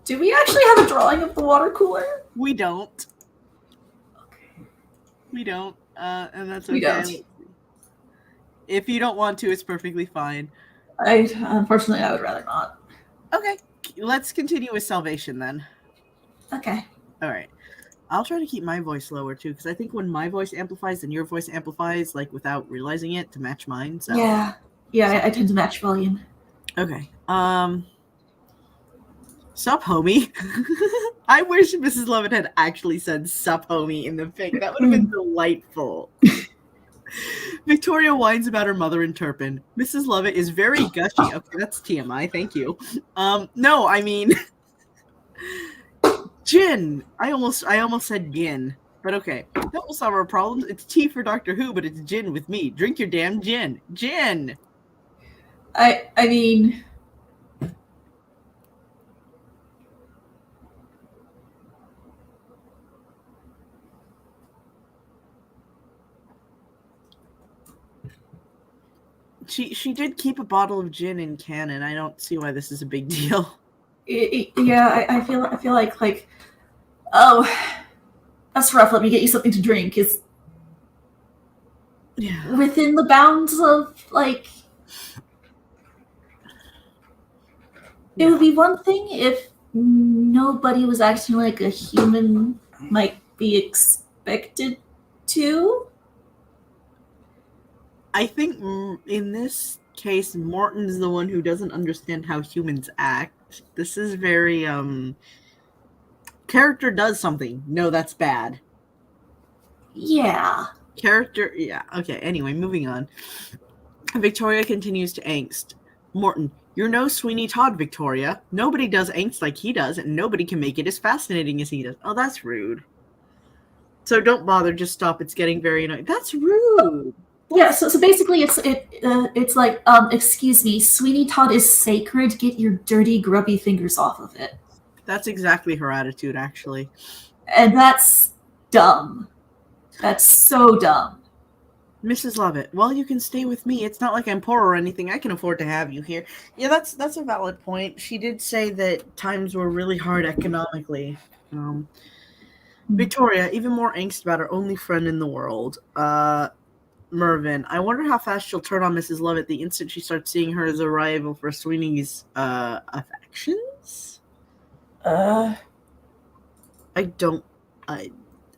S2: Do we actually have a drawing of the water cooler?
S1: We don't. We don't. And that's okay.
S2: We don't.
S1: If you don't want to, it's perfectly fine.
S2: Unfortunately, I would rather not.
S1: Okay. Let's continue with Salvation then.
S2: Okay.
S1: All right. I'll try to keep my voice lower too, because I think when my voice amplifies, then your voice amplifies, like without realizing it, to match mine. So.
S2: Yeah. Yeah, I tend to match volume.
S1: Okay. Sup, homie. I wish Mrs. Lovett had actually said sup, homie in the fic. That would have been delightful. Victoria whines about her mother in Turpin. Mrs. Lovett is very gushy. Okay, that's TMI. Thank you. No, I mean... Gin. I almost said gin. But okay. That will solve our problems. It's tea for Doctor Who, but it's gin with me. Drink your damn gin. Gin!
S2: I mean...
S1: She did keep a bottle of gin in canon. I don't see why this is a big deal.
S2: Yeah, I feel like, oh, that's rough. Let me get you something to drink. Is within the bounds of like. It would be one thing if nobody was acting like a human might be expected to.
S1: I think in this case, Morton's the one who doesn't understand how humans act. This is very, character does something. No, that's bad.
S2: Yeah.
S1: Character, yeah. Okay, anyway, moving on. Victoria continues to angst. Morton, you're no Sweeney Todd, Victoria. Nobody does angst like he does, and nobody can make it as fascinating as he does. Oh, that's rude. So don't bother, just stop. It's getting very annoying. That's rude.
S2: Yeah, so basically it's like, excuse me, Sweeney Todd is sacred. Get your dirty, grubby fingers off of it.
S1: That's exactly her attitude, actually.
S2: And that's dumb. That's so dumb.
S1: Mrs. Lovett, well, you can stay with me. It's not like I'm poor or anything. I can afford to have you here. Yeah, that's a valid point. She did say that times were really hard economically. Victoria, even more angst about her only friend in the world. Mervyn, I wonder how fast she'll turn on Mrs. Lovett the instant she starts seeing her as a rival for Sweeney's affections?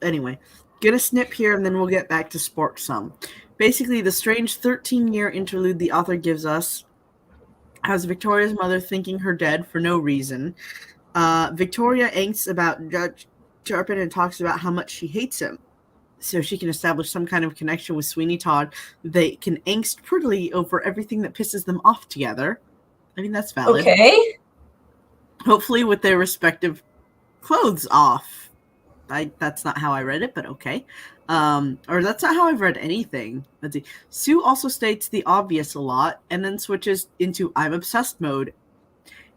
S1: Anyway, gonna snip here and then we'll get back to Spork some. Basically, the strange 13-year interlude the author gives us has Victoria's mother thinking her dead for no reason. Victoria angsts about Judge Turpin and talks about how much she hates him, so she can establish some kind of connection with Sweeney Todd. They can angst prettily over everything that pisses them off together. I mean, that's valid.
S2: Okay.
S1: Hopefully with their respective clothes off. That's not how I read it, but okay. Or that's not how I've read anything. Let's see. Sue also states the obvious a lot and then switches into I'm obsessed mode.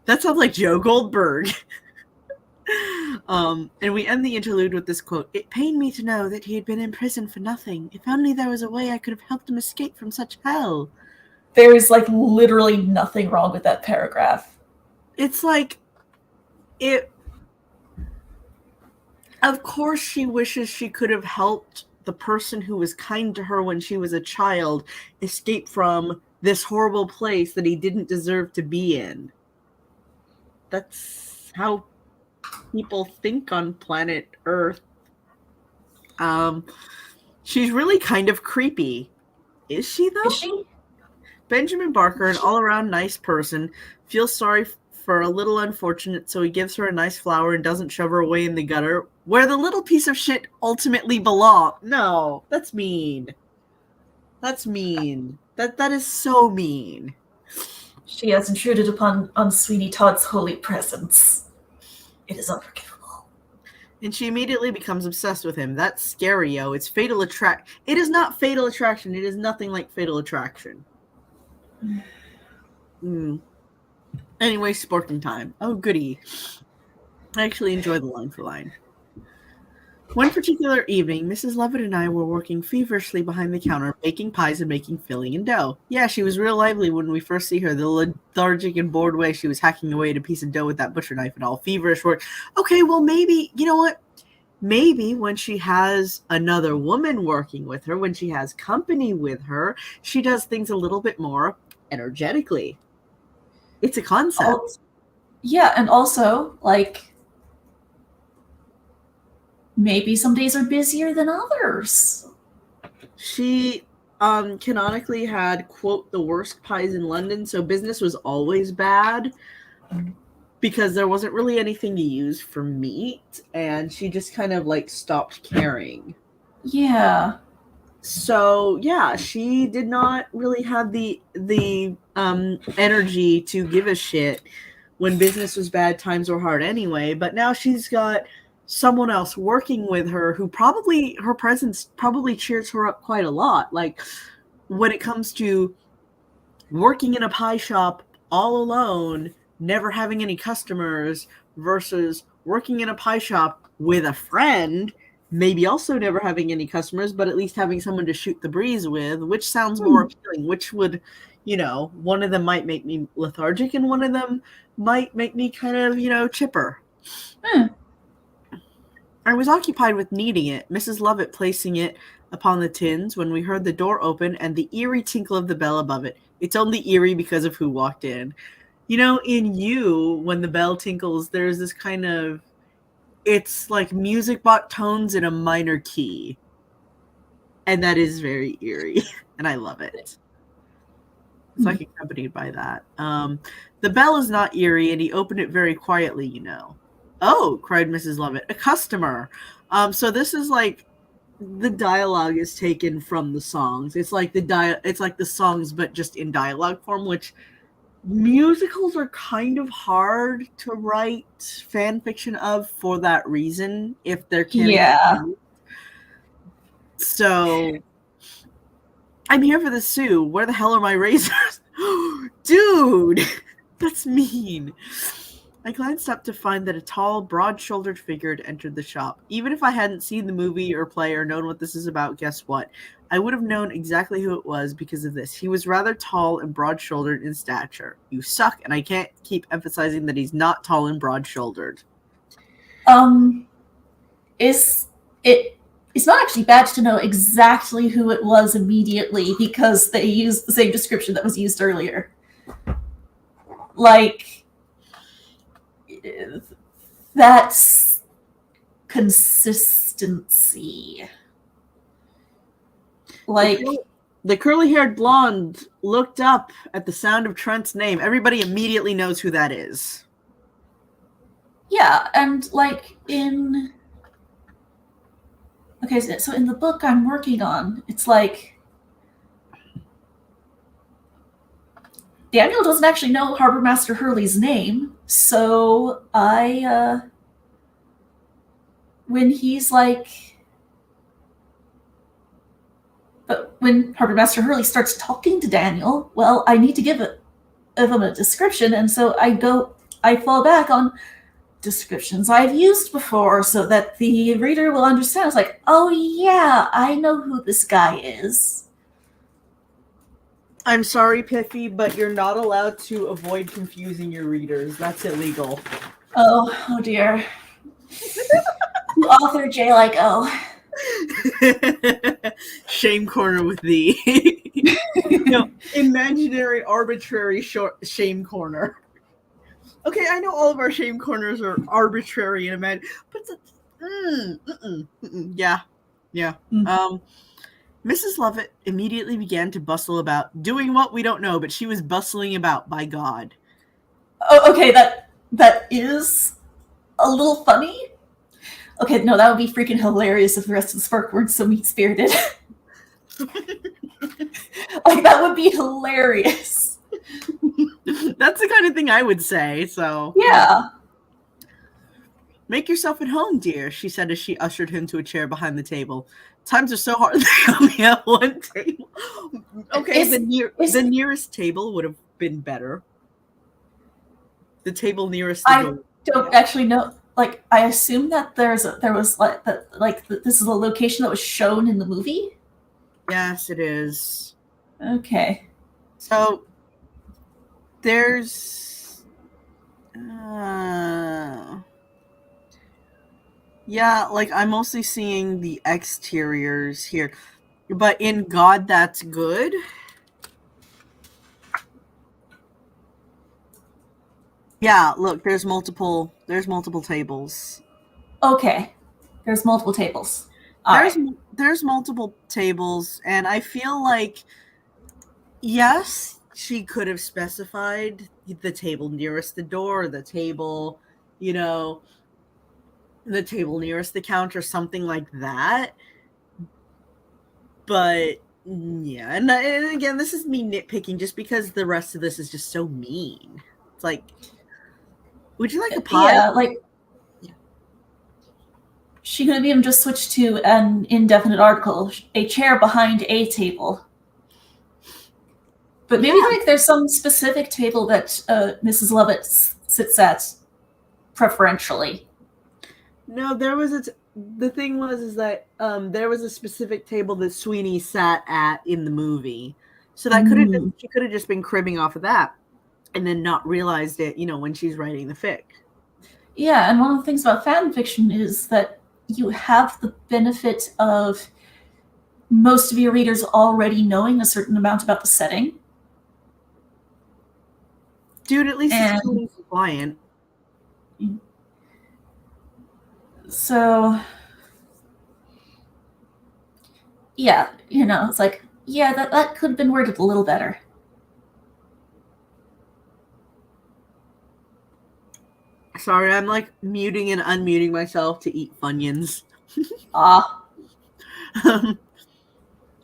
S1: That sounds like Joe Goldberg. And we end the interlude with this quote. It pained me to know that he had been in prison for nothing. If only there was a way I could have helped him escape from such hell.
S2: There's like literally nothing wrong with that paragraph.
S1: It's like of course she wishes she could have helped the person who was kind to her when she was a child escape from this horrible place that he didn't deserve to be in. That's how people think on planet Earth. She's really kind of creepy. Is she, though?
S2: Is she?
S1: Benjamin Barker, an all-around nice person, feels sorry for a little unfortunate, so he gives her a nice flower and doesn't shove her away in the gutter, where the little piece of shit ultimately belongs. No, that's mean. That's mean. That is so mean.
S2: She has intruded on Sweeney Todd's holy presence. It is unforgivable.
S1: And she immediately becomes obsessed with him. That's scary, yo. It's fatal attraction. It is not fatal attraction. It is nothing like fatal attraction. Anyway, Sporking time. Oh, goody. I actually enjoy the line for line. One particular evening, Mrs. Lovett and I were working feverishly behind the counter, baking pies and making filling and dough. Yeah, she was real lively when we first see her, the lethargic and bored way she was hacking away at a piece of dough with that butcher knife and all. Feverish work. Okay, well, maybe, you know what? Maybe when she has another woman working with her, when she has company with her, she does things a little bit more energetically. It's a concept.
S2: Yeah, and also, like, maybe some days are busier than others.
S1: She canonically had, quote, the worst pies in London, so business was always bad because there wasn't really anything to use for meat, and she just kind of, like, stopped caring.
S2: Yeah.
S1: So, yeah, she did not really have the energy to give a shit when business was bad, times were hard anyway, but now she's got someone else working with her who probably, her presence probably cheers her up quite a lot. Like, when it comes to working in a pie shop all alone, never having any customers, versus working in a pie shop with a friend, maybe also never having any customers, but at least having someone to shoot the breeze with, which sounds more appealing, which would, you know, one of them might make me lethargic and one of them might make me kind of, you know, chipper. I was occupied with kneading it, Mrs. Lovett placing it upon the tins, when we heard the door open and the eerie tinkle of the bell above it. It's only eerie because of who walked in. You know, in You, when the bell tinkles, there's this kind of, it's like music box tones in a minor key. And that is very eerie. And I love it. It's like accompanied by that. The bell is not eerie, and he opened it very quietly, you know. Oh, cried Mrs. Lovett, a customer. So this is like, the dialogue is taken from the songs. It's like it's like the songs, but just in dialogue form, which musicals are kind of hard to write fan fiction of for that reason, if they're canon. So I'm here for the Sue. Where the hell are my razors? Dude, that's mean. I glanced up to find that a tall, broad-shouldered figure had entered the shop. Even if I hadn't seen the movie or play or known what this is about, guess what? I would have known exactly who it was because of this. He was rather tall and broad-shouldered in stature. You suck, and I can't keep emphasizing that he's not tall and broad-shouldered.
S2: It's not actually bad to know exactly who it was immediately because they used the same description that was used earlier. Like, that's consistency. Like,
S1: the curly-haired blonde looked up at the sound of Trent's name. Everybody immediately knows who that is.
S2: Yeah, and like in... Okay, so in the book I'm working on, it's like Daniel doesn't actually know Harbor Master Hurley's name, so when he's like... But when Harbor Master Hurley starts talking to Daniel, well, I need to give him a description, and so I fall back on descriptions I've used before so that the reader will understand. It's like, oh yeah, I know who this guy is.
S1: I'm sorry, Piffy, but you're not allowed to avoid confusing your readers. That's illegal.
S2: Oh dear. Author J like O.
S1: Shame corner with thee. No, imaginary, arbitrary shame corner. Okay, I know all of our shame corners are arbitrary and but yeah. Mrs. Lovett immediately began to bustle about, doing what we don't know, but she was bustling about, by God.
S2: Oh, okay, that is a little funny. Okay, no, that would be freaking hilarious if the rest of the Spark weren't so mean-spirited. Like, that would be hilarious.
S1: That's the kind of thing I would say, so...
S2: Yeah.
S1: Make yourself at home, dear, she said as she ushered him to a chair behind the table. Times are so hard, they only have one table. Okay, the nearest table would have been better. The table nearest the door.
S2: I don't actually know. Like, I assume that this is a location that was shown in the movie?
S1: Yes, it is.
S2: Okay.
S1: So, there's... yeah, like, I'm mostly seeing the exteriors here. But in God, That's Good... Yeah, look, there's multiple tables.
S2: Okay. There's multiple tables.
S1: There's multiple tables, and I feel like, yes, she could have specified the table nearest the door, the table, the table nearest the counter, something like that. But, yeah, and again, this is me nitpicking just because the rest of this is just so mean. It's like... Would you like a pie?
S2: Yeah, like... She could have even just switched to an indefinite article, a chair behind a table. But maybe like there's some specific table that Mrs. Lovett sits at preferentially.
S1: No, there was the thing is that there was a specific table that Sweeney sat at in the movie. So that she could have just been cribbing off of that and then not realized it, when she's writing the fic.
S2: Yeah, and one of the things about fan fiction is that you have the benefit of most of your readers already knowing a certain amount about the setting.
S1: Dude, at least it's totally compliant.
S2: So, yeah, it's like, yeah, that could have been worded a little better.
S1: Sorry, I'm like muting and unmuting myself to eat Funyuns.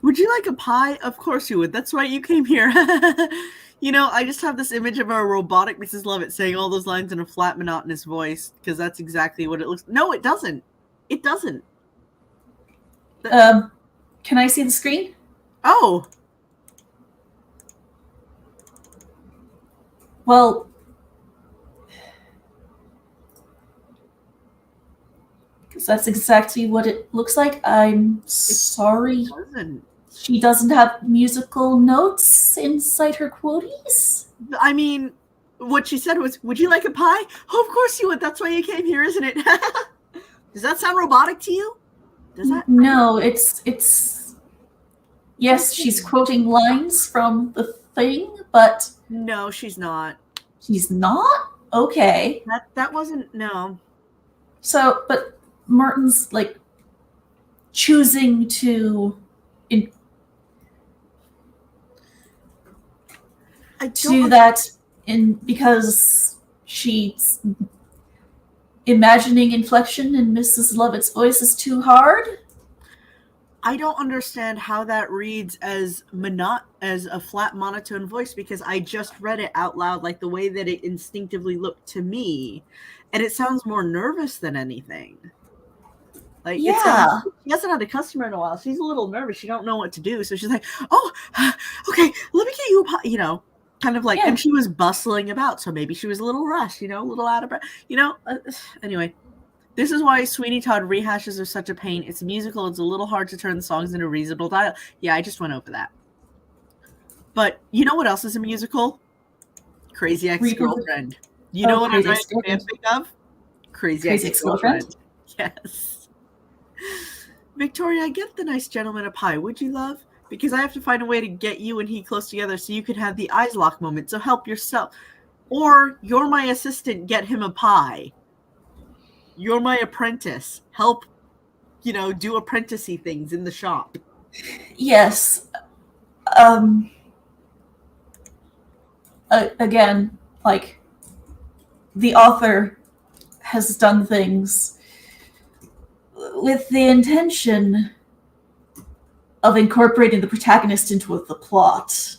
S1: Would you like a pie? Of course you would. That's right, you came here. I just have this image of a robotic Mrs. Lovett saying all those lines in a flat, monotonous voice, because that's exactly what it looks... No, it doesn't. It doesn't.
S2: Can I see the screen?
S1: Oh.
S2: Well... Because that's exactly what it looks like. I'm sorry.
S1: Doesn't.
S2: She doesn't have musical notes inside her quoties?
S1: I mean, what she said was, "Would you like a pie?" Oh, of course you would. That's why you came here, isn't it? Does that sound robotic to you? Does that?
S2: No, it's yes, she's quoting lines from the thing, but
S1: No, she's not.
S2: she's not? Okay.
S1: That wasn't no.
S2: So, but Martin's like choosing to do that because she's imagining inflection in Mrs. Lovett's voice is too hard.
S1: I don't understand how that reads as a flat monotone voice, because I just read it out loud like the way that it instinctively looked to me, and it sounds more nervous than anything. Like,
S2: yeah,
S1: she hasn't had a customer in a while. She's a little nervous. She don't know what to do, so she's like, "Oh, okay, let me get you a pie," kind of like.
S2: Yeah.
S1: And she was bustling about, so maybe she was a little rushed, a little out of breath, Anyway. This is why Sweeney Todd rehashes are such a pain. It's a musical. It's a little hard to turn the songs into reasonable dialogue. Yeah, I just went over that. But you know what else is a musical? Crazy Ex-Girlfriend. You know what I'm writing a fanfic of? Crazy Ex-Girlfriend. Yes. Victoria, I get the nice gentleman a pie. Would you, love? Because I have to find a way to get you and he close together so you can have the eyes lock moment. So help yourself. Or you're my assistant. Get him a pie. You're my apprentice. Help, do apprenticey things in the shop.
S2: Yes. Again, like, the author has done things with the intention of incorporating the protagonist into the plot.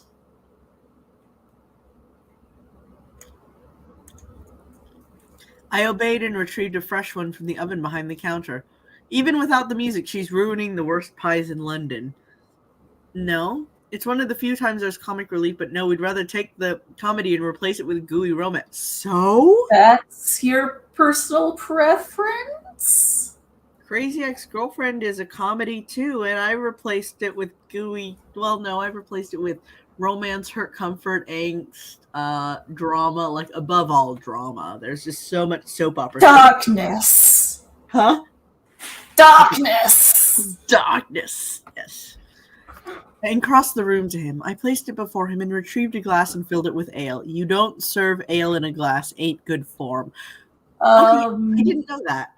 S1: I obeyed and retrieved a fresh one from the oven behind the counter. Even without the music, she's ruining the worst pies in London. No, it's one of the few times there's comic relief, but no, we'd rather take the comedy and replace it with gooey romance. So?
S2: That's your personal preference?
S1: Crazy Ex-Girlfriend is a comedy too, and I replaced it with I replaced it with romance, hurt, comfort, angst, drama, like above all drama. There's just so much soap opera.
S2: Darkness.
S1: Huh?
S2: Darkness.
S1: Darkness. Yes. And crossed the room to him. I placed it before him and retrieved a glass and filled it with ale. You don't serve ale in a glass. Ain't good form. I didn't know that.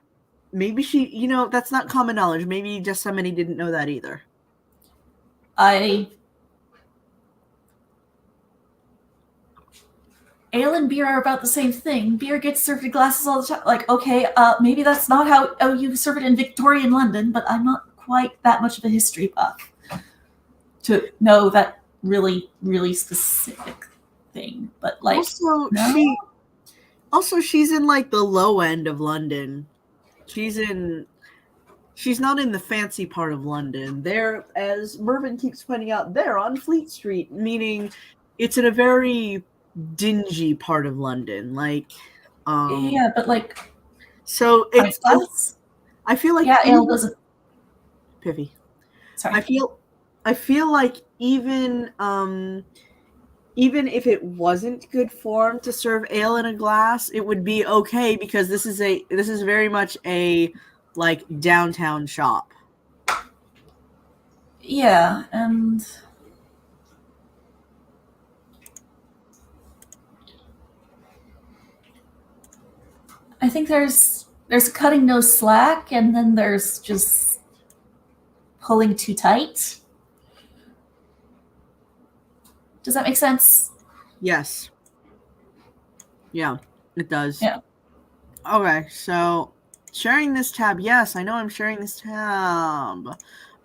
S1: Maybe she, that's not common knowledge. Maybe just somebody didn't know that either.
S2: Ale and beer are about the same thing. Beer gets served in glasses all the time. Like, okay, maybe that's not how you serve it in Victorian London, but I'm not quite that much of a history buff to know that really, really specific thing. But like,
S1: she's in like the low end of London. She's not in the fancy part of London. They're, as Mervyn keeps pointing out, they're on Fleet Street, meaning it's in a very dingy part of London. Like,
S2: yeah, but like,
S1: so I feel like
S2: ale doesn't.
S1: Piffy.
S2: Sorry.
S1: I feel like even if it wasn't good form to serve ale in a glass, it would be okay, because this is very much a like downtown shop.
S2: Yeah, and I think there's cutting no slack, and then there's just pulling too tight. Does that make sense?
S1: Yes. Yeah, it does.
S2: Yeah.
S1: Okay, so sharing this tab. Yes, I know I'm sharing this tab.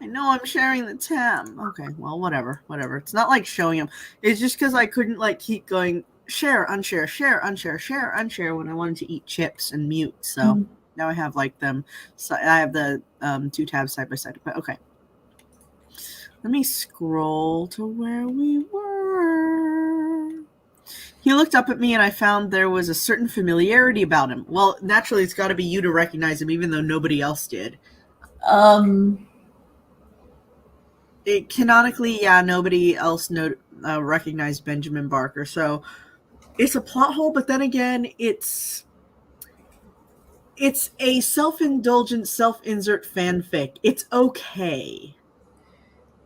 S1: I know I'm sharing the tab. Okay, well, whatever. It's not like showing them. It's just because I couldn't like keep going share, unshare, share, unshare, share, unshare when I wanted to eat chips and mute. So now I have like them. So I have the two tabs side by side. But okay. Let me scroll to where we were. He looked up at me and I found there was a certain familiarity about him. Well, naturally, it's got to be you to recognize him, even though nobody else did. Canonically, yeah, nobody else recognized Benjamin Barker. So it's a plot hole, but then again, it's a self-indulgent, self-insert fanfic. It's okay.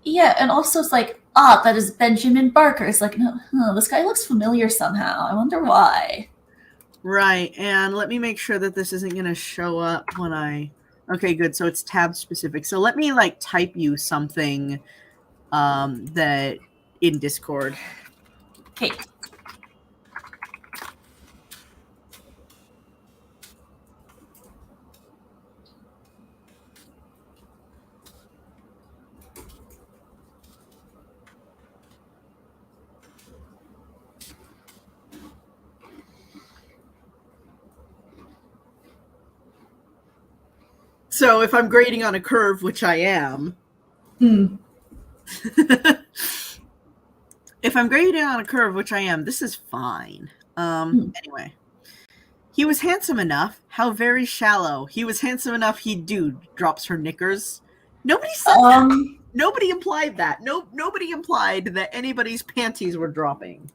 S2: Yeah, and also it's like, that is Benjamin Barker. It's like, no, this guy looks familiar somehow. I wonder why.
S1: Right, and let me make sure that this isn't going to show up when I... Okay, good, so it's tab specific. So let me, type you something that in Discord.
S2: Okay.
S1: So if I'm grading on a curve, which I am... If I'm grading on a curve, which I am, this is fine. Anyway. He was handsome enough. How very shallow. He was handsome enough he drops her knickers. Nobody said that. Nobody implied that. Nobody implied that anybody's panties were dropping.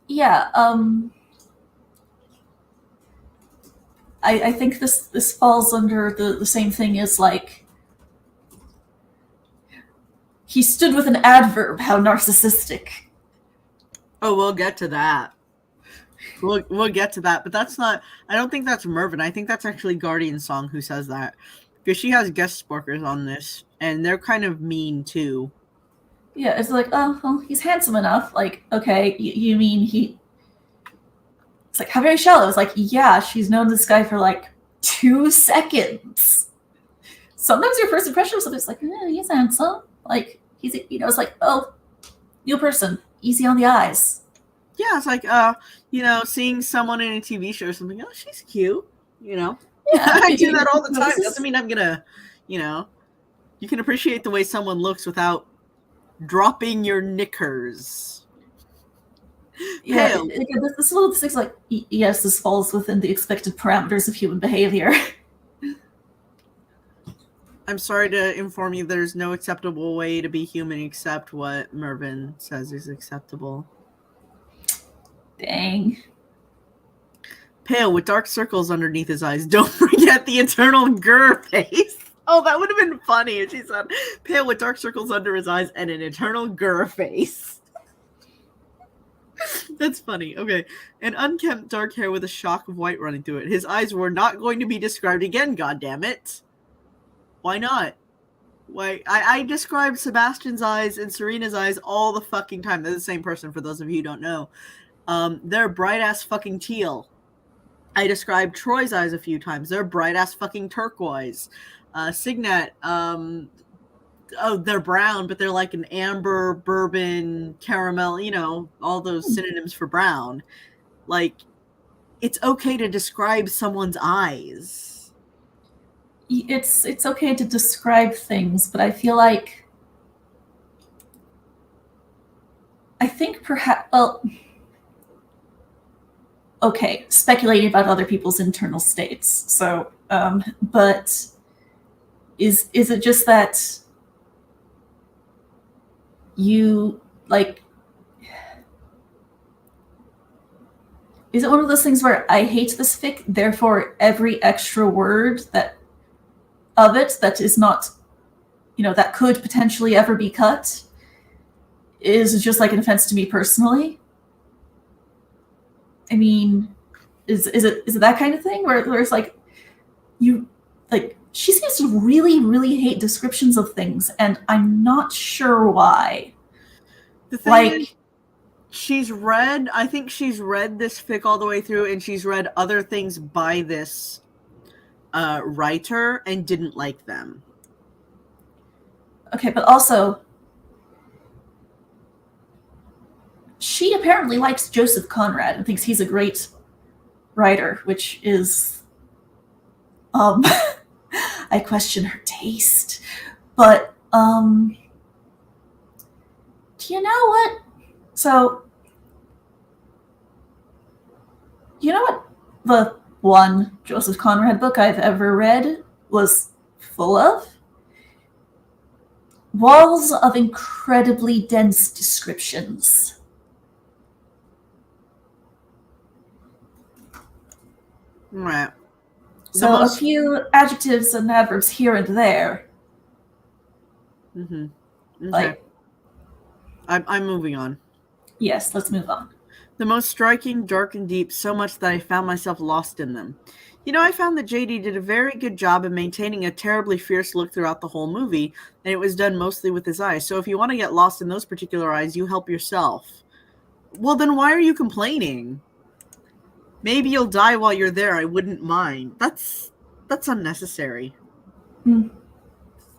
S2: Yeah. I think this falls under the same thing as he stood with an adverb. How narcissistic.
S1: Oh, we'll get to that. We'll get to that, but that's not... I don't think that's Mervyn. I think that's actually Guardian Song who says that. Because she has guest sporkers on this, and they're kind of mean, too.
S2: Yeah, it's like, oh, well, he's handsome enough. Like, okay, you mean he... It's like, how very shallow. It's like, yeah, she's known this guy for, 2 seconds. Sometimes your first impression of something's like, he's handsome. He's, it's like, oh, new person. Easy on the eyes.
S1: Yeah, it's like, seeing someone in a TV show or something, oh, she's cute, Yeah, I do that all the time. Doesn't mean I'm gonna, you can appreciate the way someone looks without dropping your knickers.
S2: Yeah, this little thing's like, yes, this falls within the expected parameters of human behavior.
S1: I'm sorry to inform you there's no acceptable way to be human except what Mervyn says is acceptable.
S2: Dang.
S1: Pale with dark circles underneath his eyes. Don't forget the eternal grr face. Oh, that would have been funny if she said, pale with dark circles under his eyes and an eternal grr face. That's funny. Okay. An unkempt dark hair with a shock of white running through it. His eyes were not going to be described again, goddammit. Why not? Why? I described Sebastian's eyes and Serena's eyes all the fucking time. They're the same person, for those of you who don't know. They're bright-ass fucking teal. I described Troy's eyes a few times. They're bright-ass fucking turquoise. Signet, they're brown, but they're like an amber, bourbon, caramel, all those synonyms for brown. It's okay to describe someone's eyes.
S2: It's okay to describe things, but I feel like... I think perhaps... Well... Okay, speculating about other people's internal states. So, but is it just that you, is it one of those things where I hate this fic, therefore every extra word that is not, that could potentially ever be cut is just an offense to me personally? I mean, is it that kind of thing where it's she seems to really, really hate descriptions of things, and I'm not sure why.
S1: The thing is, I think she's read this fic all the way through, and she's read other things by this writer and didn't like them.
S2: Okay, but also, she apparently likes Joseph Conrad and thinks he's a great writer, which is, I question her taste. But, do you know what? So, You know what the one Joseph Conrad book I've ever read was full of? Walls of incredibly dense descriptions.
S1: Right.
S2: So a few adjectives and adverbs here and there.
S1: Mm-hmm. Okay.
S2: Like,
S1: I'm moving on.
S2: Yes, let's move on.
S1: The most striking, dark and deep, so much that I found myself lost in them. You know, I found that JD did a very good job of maintaining a terribly fierce look throughout the whole movie, and it was done mostly with his eyes. So if you want to get lost in those particular eyes, you help yourself. Well, then why are you complaining? Maybe you'll die while you're there. I wouldn't mind. That's unnecessary.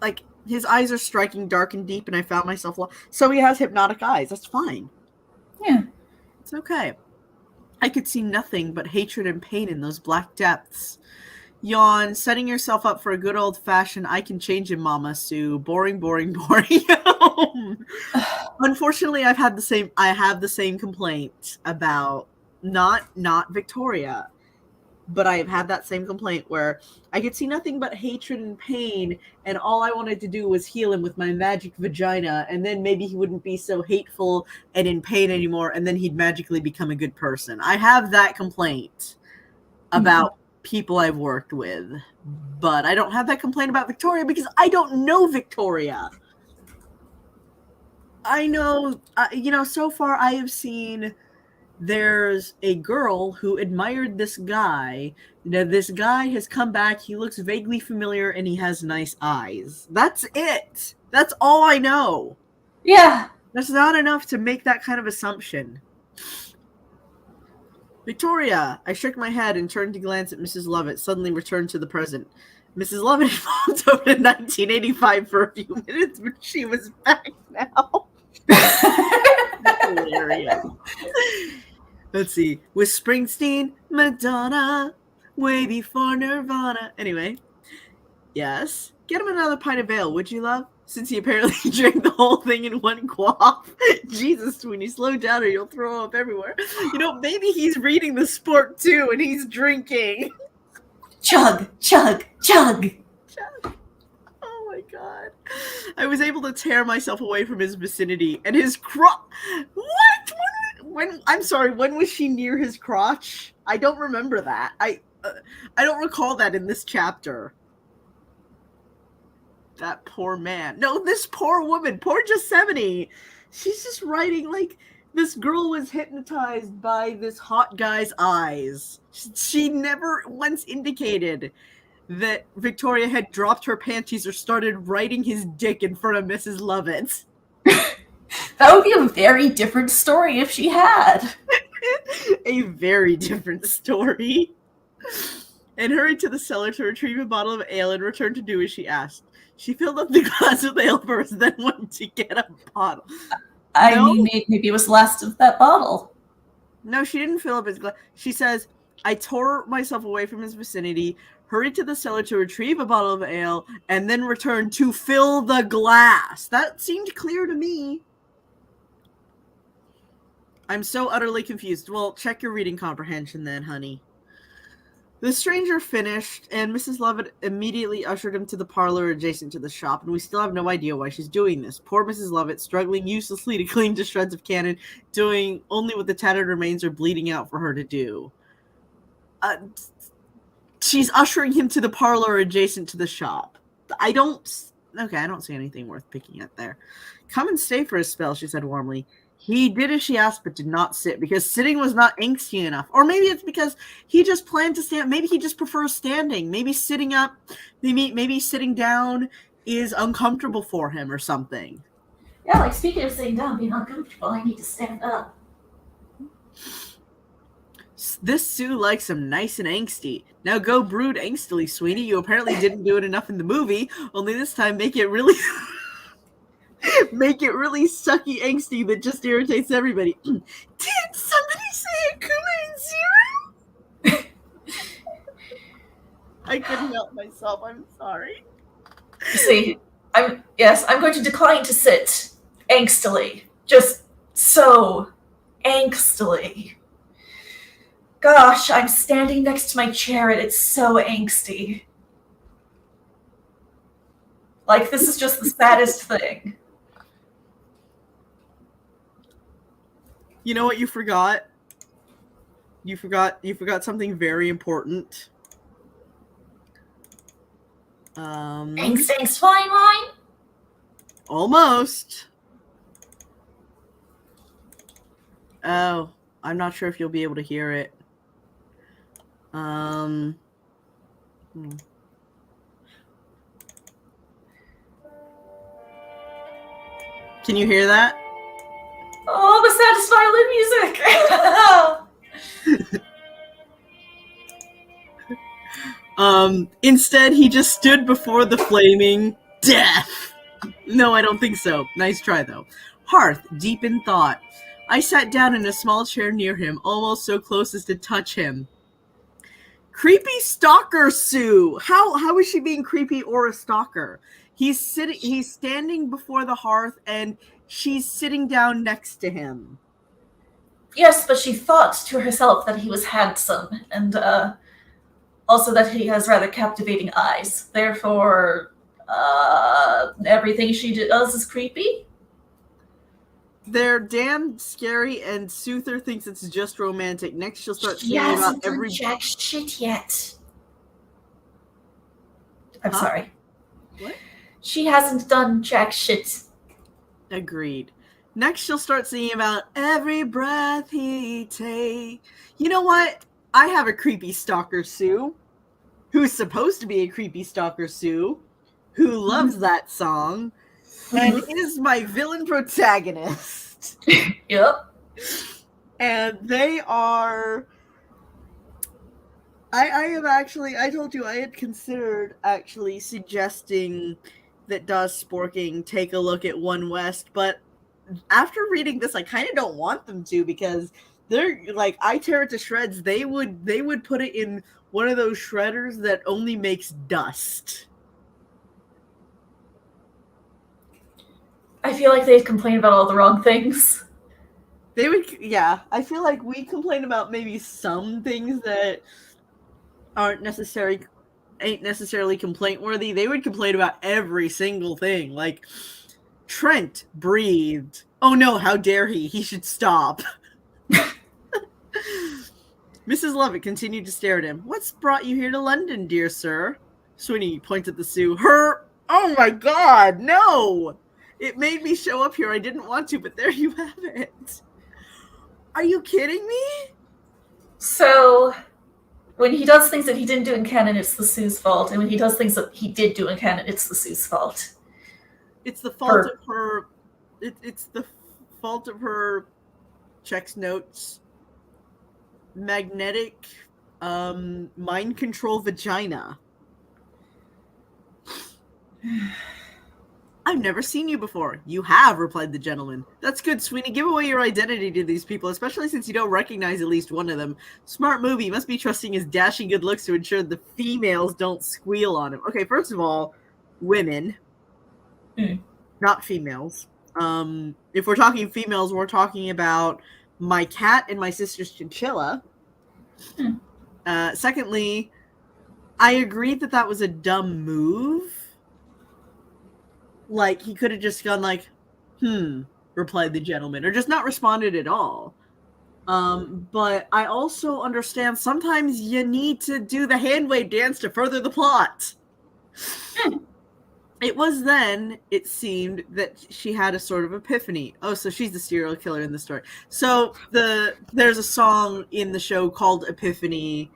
S1: Like, his eyes are striking, dark and deep, and I found myself lost. So he has hypnotic eyes. That's fine.
S2: Yeah.
S1: It's okay. I could see nothing but hatred and pain in those black depths. Yawn, setting yourself up for a good old-fashioned I can change him, Mama Sue. Boring, boring, boring. Unfortunately, I have the same complaint about not Victoria, but I have had that same complaint where I could see nothing but hatred and pain, and all I wanted to do was heal him with my magic vagina, and then maybe he wouldn't be so hateful and in pain anymore, and then he'd magically become a good person. I have that complaint about people I've worked with, but I don't have that complaint about Victoria because I don't know Victoria. I know, so far I have seen there's a girl who admired this guy. Now, this guy has come back. He looks vaguely familiar, and he has nice eyes. That's it. That's all I know.
S2: Yeah.
S1: That's not enough to make that kind of assumption. Victoria. I shook my head and turned to glance at Mrs. Lovett, suddenly returned to the present. Mrs. Lovett had moved over to 1985 for a few minutes, but she was back now. Hilarious. Let's see. With Springsteen, Madonna, way before Nirvana. Anyway. Yes. Get him another pint of ale, would you, love? Since he apparently drank the whole thing in one quaff. Jesus, Sweeney, slow down or you'll throw up everywhere. Maybe he's reading the Sport too and he's drinking.
S2: Chug, chug, chug.
S1: Chug. Oh my god. I was able to tear myself away from his vicinity and his crotch. What? When was she near his crotch? I don't remember that. I don't recall that in this chapter. That poor man. No, this poor woman. Poor Gethsemane. She's just writing like this girl was hypnotized by this hot guy's eyes. She never once indicated that Victoria had dropped her panties or started writing his dick in front of Mrs. Lovett.
S2: That would be a very different story if she had.
S1: A very different story. And hurried to the cellar to retrieve a bottle of ale and returned to do as she asked. She filled up the glass with ale first, then went to get a bottle.
S2: I mean, maybe it was the last of that bottle.
S1: No, she didn't fill up his glass. She says, I tore myself away from his vicinity, hurried to the cellar to retrieve a bottle of ale, and then returned to fill the glass. That seemed clear to me. I'm so utterly confused. Well, check your reading comprehension then, honey. The stranger finished, and Mrs. Lovett immediately ushered him to the parlor adjacent to the shop, and we still have no idea why she's doing this. Poor Mrs. Lovett, struggling uselessly to cling to shreds of cannon, doing only what the tattered remains are bleeding out for her to do. She's ushering him to the parlor adjacent to the shop. I don't see anything worth picking at there. Come and stay for a spell, she said warmly. He did as she asked, but did not sit, because sitting was not angsty enough. Or maybe it's because he just planned to stand. Maybe he just prefers standing. Maybe sitting up, maybe sitting down is uncomfortable for him or something.
S2: Yeah, like speaking of sitting down being uncomfortable, I need to stand up.
S1: This Sue likes him nice and angsty. Now go brood angstily, Sweeney. You apparently didn't do it enough in the movie, only this time make it really... Make it really sucky angsty that just irritates everybody. Did somebody say a Kool-Aid Zero? I couldn't help myself. I'm sorry.
S2: See, I'm going to decline to sit angstily. Just so angstily. Gosh, I'm standing next to my chair and it's so angsty. Like, this is just the saddest thing.
S1: You know what you forgot? You forgot something very important.
S2: Thanks, fine wine.
S1: Almost. Oh, I'm not sure if you'll be able to hear it. Can you hear that?
S2: Oh, the saddest violin music.
S1: Instead, he just stood before the flaming death. No, I don't think so. Nice try, though. Hearth, deep in thought. I sat down in a small chair near him, almost so close as to touch him. Creepy stalker Sue. How is she being creepy or a stalker? He's standing before the hearth and she's sitting down next to him.
S2: Yes, but she thought to herself that he was handsome, and also that he has rather captivating eyes. Therefore, everything she does is creepy?
S1: They're damn scary, and Soother thinks it's just romantic. Next, she'll start
S2: She
S1: singing
S2: hasn't
S1: about
S2: done
S1: every...
S2: jack shit yet. I'm
S1: Huh?
S2: sorry.
S1: What?
S2: She hasn't done jack shit.
S1: Agreed. Next, she'll start singing about every breath he takes. You know what? I have a creepy stalker Sue, who's supposed to be a creepy stalker Sue, who loves that song, and is my villain protagonist.
S2: Yep.
S1: And they are... I told you I had considered actually suggesting that Does Sporking take a look at One West, but after reading this, I kind of don't want them to, because they're like, I tear it to shreds. They would put it in one of those shredders that only makes dust.
S2: I feel like they complain about all the wrong things.
S1: They would, yeah. I feel like we complain about maybe some things that ain't necessarily complaint worthy. They would complain about every single thing. Like, Trent breathed. Oh no, how dare he? He should stop. Mrs. Lovett continued to stare at him. What's brought you here to London, dear sir? Sweeney pointed to Sue. Her... Oh my god, no! It made me show up here. I didn't want to, but there you have it. Are you kidding me?
S2: So, when he does things that he didn't do in canon, it's the Sue's fault. And when he does things that he did do in canon, it's the Sue's fault.
S1: It's the fault of her... It's the fault of her... checks notes... magnetic... mind control vagina. I've never seen you before. You have, replied the gentleman. That's good, Sweeney. Give away your identity to these people, especially since you don't recognize at least one of them. Smart move. He must be trusting his dashing good looks to ensure the females don't squeal on him. Okay, first of all, women. Not females. If we're talking females, we're talking about my cat and my sister's chinchilla. Secondly, I agree that was a dumb move. Like, he could have just gone like, replied the gentleman, or just not responded at all. But I also understand sometimes you need to do the hand wave dance to further the plot. It was then, it seemed, that she had a sort of epiphany. Oh, so she's the serial killer in the story. So there's a song in the show called Epiphany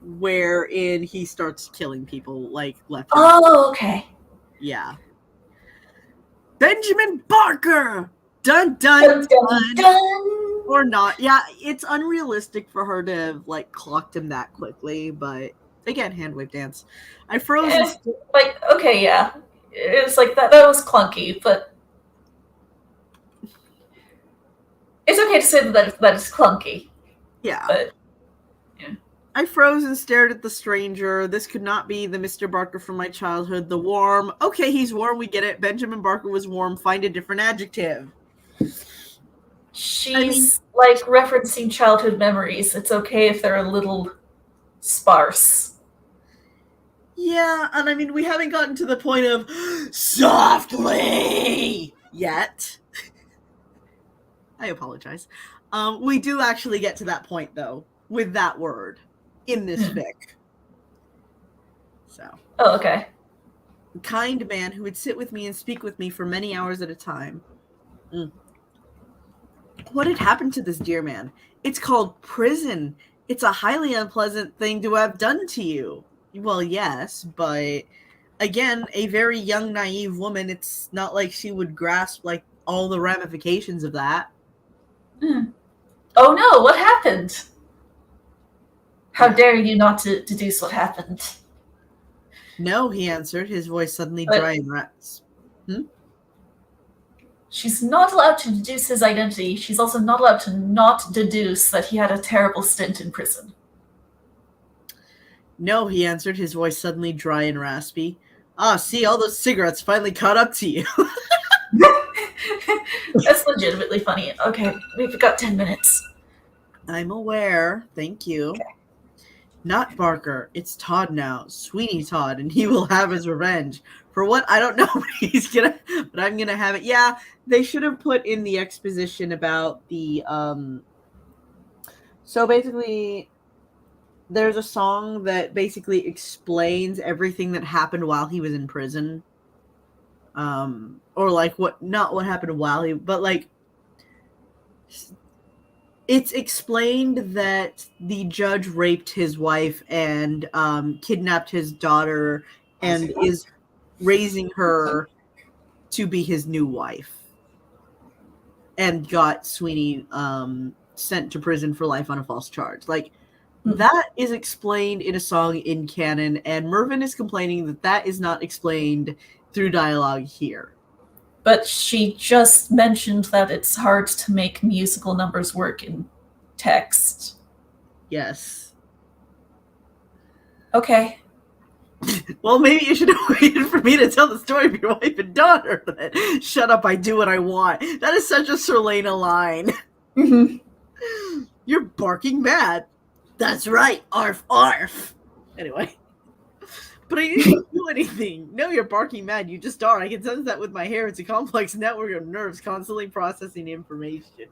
S1: wherein he starts killing people, like, left.
S2: Oh, okay.
S1: Yeah. Benjamin Barker! Dun, dun,
S2: Dun,
S1: dun,
S2: dun, dun.
S1: Or not. Yeah, it's unrealistic for her to have, like, clocked him that quickly, but again, hand wave dance. I froze.
S2: Like, okay, yeah. It's like that was clunky, but it's okay to say that it's clunky.
S1: Yeah.
S2: But
S1: I froze and stared at the stranger. This could not be the Mr. Barker from my childhood. The warm. Okay, he's warm. We get it. Benjamin Barker was warm. Find a different adjective.
S2: She's like referencing childhood memories. It's okay if they're a little sparse.
S1: Yeah, and I mean, we haven't gotten to the point of softly yet. I apologize. We do actually get to that point, though, with that word in this fic. So.
S2: Oh, okay.
S1: Kind man who would sit with me and speak with me for many hours at a time. What had happened to this dear man? It's called prison. It's a highly unpleasant thing to have done to you. Well, yes, but again, a very young, naive woman, it's not like she would grasp like all the ramifications of that.
S2: Oh no, what happened? How dare you not to deduce what happened?
S1: No, he answered, his voice suddenly dry and rats.
S2: She's not allowed to deduce his identity. She's also not allowed to not deduce that he had a terrible stint in prison.
S1: No, he answered, his voice suddenly dry and raspy. Ah, see, all those cigarettes finally caught up to you.
S2: That's legitimately funny. Okay, we've got 10 minutes.
S1: I'm aware. Thank you.
S2: Okay.
S1: Not Barker. It's Todd now. Sweeney Todd, and he will have his revenge. For what? I don't know. But I'm gonna have it. Yeah, they should have put in the exposition about the, so basically, there's a song that basically explains everything that happened while he was in prison. Or like not what happened while but like, it's explained that the judge raped his wife and kidnapped his daughter and is raising her to be his new wife, and got Sweeney sent to prison for life on a false charge. Like, that is explained in a song in canon, and Mervyn is complaining that that is not explained through dialogue here.
S2: But she just mentioned that it's hard to make musical numbers work in text.
S1: Yes.
S2: Okay.
S1: Well, maybe you should have waited for me to tell the story of your wife and daughter. Shut up, I do what I want. That is such a Serlena line.
S2: Mm-hmm.
S1: You're barking mad. That's right, arf, arf. Anyway. But I didn't do anything. No, you're barking mad. You just are. I can sense that with my hair. It's a complex network of nerves constantly processing information.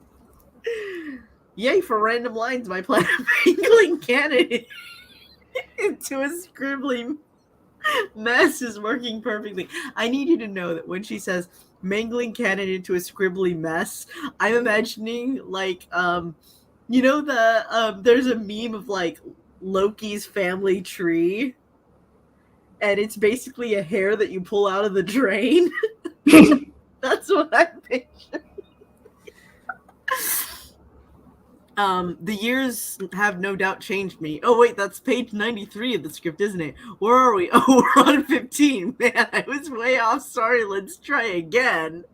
S1: Yay for random lines. My plan of mangling canon into a scribbling mess is working perfectly. I need you to know that when she says mangling canon into a scribbly mess, I'm imagining like you know there's a meme of like Loki's family tree, and it's basically a hair that you pull out of the drain. That's what I'm picturing. The years have no doubt changed me. Oh, wait, that's page 93 of the script, isn't it? Where are we? Oh, we're on 15. Man, I was way off. Sorry, let's try again.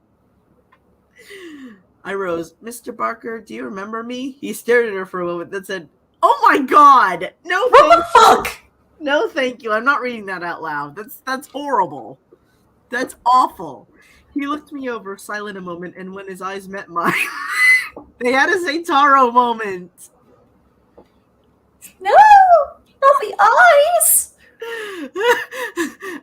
S1: I rose. Mr. Barker, do you remember me? He stared at her for a moment, then said, oh my god! No,
S2: what the fuck?
S1: No, thank you. I'm not reading that out loud. That's horrible. That's awful. He looked me over, silent a moment, and when his eyes met mine, they had a Saitaro moment.
S2: No! Not the eyes!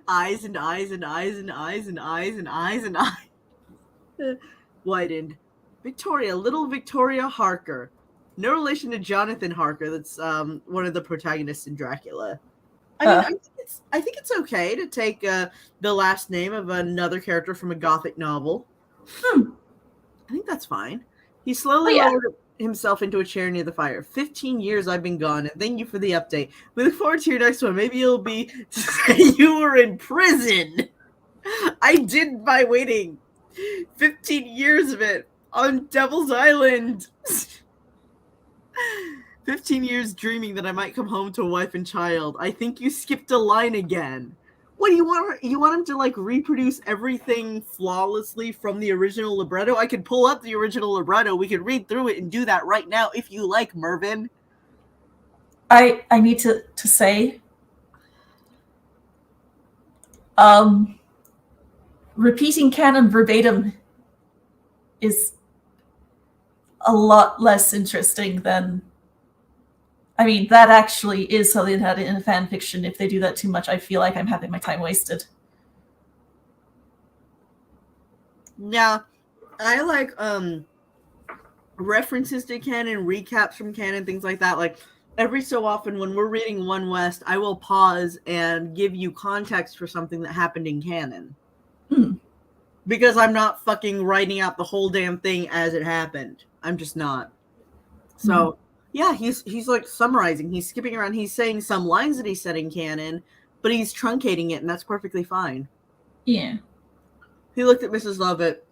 S1: Eyes and eyes and eyes and eyes and eyes and eyes and eyes. Widened. Victoria, little Victoria Harker. No relation to Jonathan Harker. That's one of the protagonists in Dracula. I mean, I think it's okay to take the last name of another character from a Gothic novel. I think that's fine. He slowly lowered himself into a chair near the fire. 15 years I've been gone, and thank you for the update. We look forward to your next one. Maybe it'll be to say you were in prison. I did by waiting 15 years of it on Devil's Island. 15 years dreaming that I might come home to a wife and child. I think you skipped a line again. What do you want? You want him to like reproduce everything flawlessly from the original libretto? I could pull up the original libretto. We could read through it and do that right now if you like, Mervyn.
S2: I need to say, repeating canon verbatim is a lot less interesting than. I mean, that actually is something that in fan fiction, if they do that too much, I feel like I'm having my time wasted.
S1: Yeah, I like references to canon, recaps from canon, things like that. Like every so often when we're reading One West, I will pause and give you context for something that happened in canon. Because I'm not fucking writing out the whole damn thing as it happened. I'm just not. So yeah, he's like summarizing. He's skipping around. He's saying some lines that he said in canon, but he's truncating it, and that's perfectly fine.
S2: Yeah.
S1: He looked at Mrs. Lovett.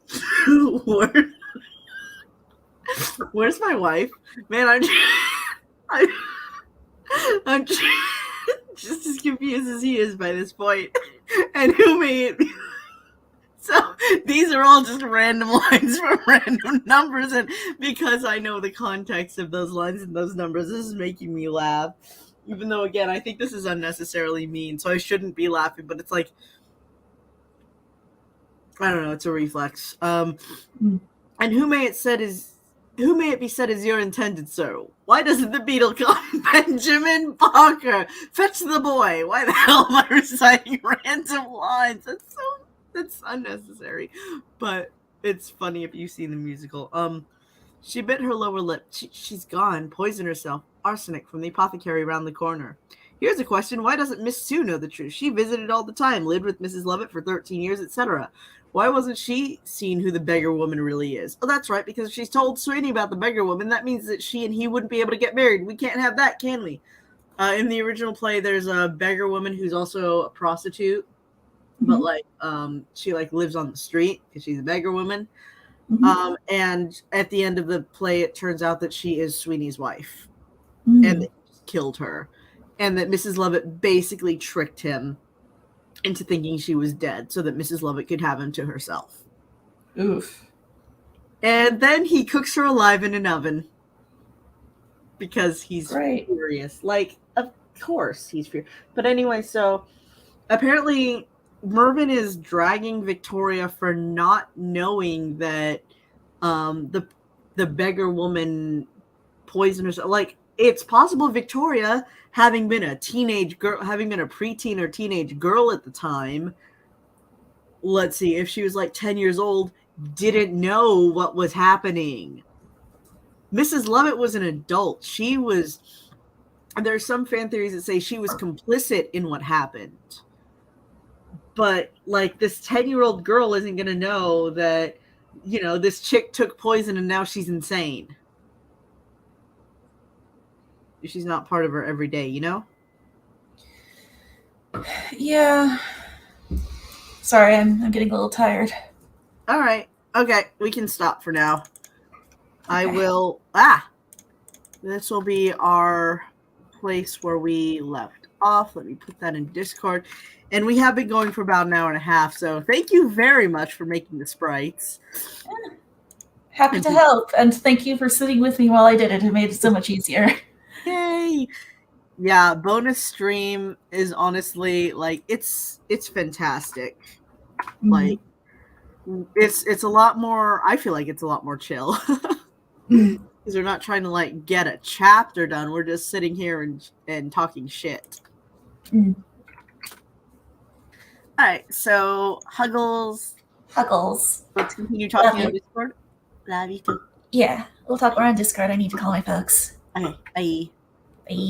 S1: Where's my wife? Man, I'm just as confused as he is by this point. And who made... So these are all just random lines from random numbers, and because I know the context of those lines and those numbers, this is making me laugh. Even though, again, I think this is unnecessarily mean, so I shouldn't be laughing, but it's like, I don't know, it's a reflex. And who may it be said is your intended, sir? Why doesn't the beetle come? Benjamin Barker! Fetch the boy! Why the hell am I reciting random lines? That's unnecessary, but it's funny if you've seen the musical. She bit her lower lip. She's gone. Poisoned herself. Arsenic from the apothecary around the corner. Here's a question. Why doesn't Miss Sue know the truth? She visited all the time, lived with Mrs. Lovett for 13 years, etc. Why wasn't she seen who the beggar woman really is? Oh, that's right, because she's told Sweeney about the beggar woman. That means that she and he wouldn't be able to get married. We can't have that, can we? In the original play, there's a beggar woman who's also a prostitute. But like she like lives on the street because she's a beggar woman. And at the end of the play it turns out that she is Sweeney's wife and that he just killed her, and that Mrs. Lovett basically tricked him into thinking she was dead so that Mrs. Lovett could have him to herself.
S2: Oof.
S1: And then he cooks her alive in an oven because he's furious. Like, of course he's furious. But anyway, so apparently Mervyn is dragging Victoria for not knowing that the beggar woman poisoned herself. Like, it's possible Victoria, having been a teenage girl, having been a preteen or teenage girl at the time, let's see, if she was like 10 years old, didn't know what was happening. Mrs. Lovett was an adult. There's some fan theories that say she was complicit in what happened. But like this 10-year-old girl isn't going to know that, you know, this chick took poison and now she's insane. She's not part of her every day, you know?
S2: Yeah. Sorry, I'm getting a little tired.
S1: All right. Okay, we can stop for now. Okay. This will be our place where we left off. Let me put that in Discord. And we have been going for about an hour and a half, so thank you very much for making the sprites.
S2: Yeah. Happy to help, and thank you for sitting with me while I did it. It made it so much easier.
S1: Yay! Yeah, bonus stream is honestly, like, it's fantastic. Like, it's a lot more, I feel like it's a lot more chill. Because we're not trying to, like, get a chapter done. We're just sitting here and talking shit. All right, so Huggles. Let's continue talking on Discord. Love you too.
S2: Yeah, we'll talk more on Discord. I need to call my folks.
S1: Okay, bye.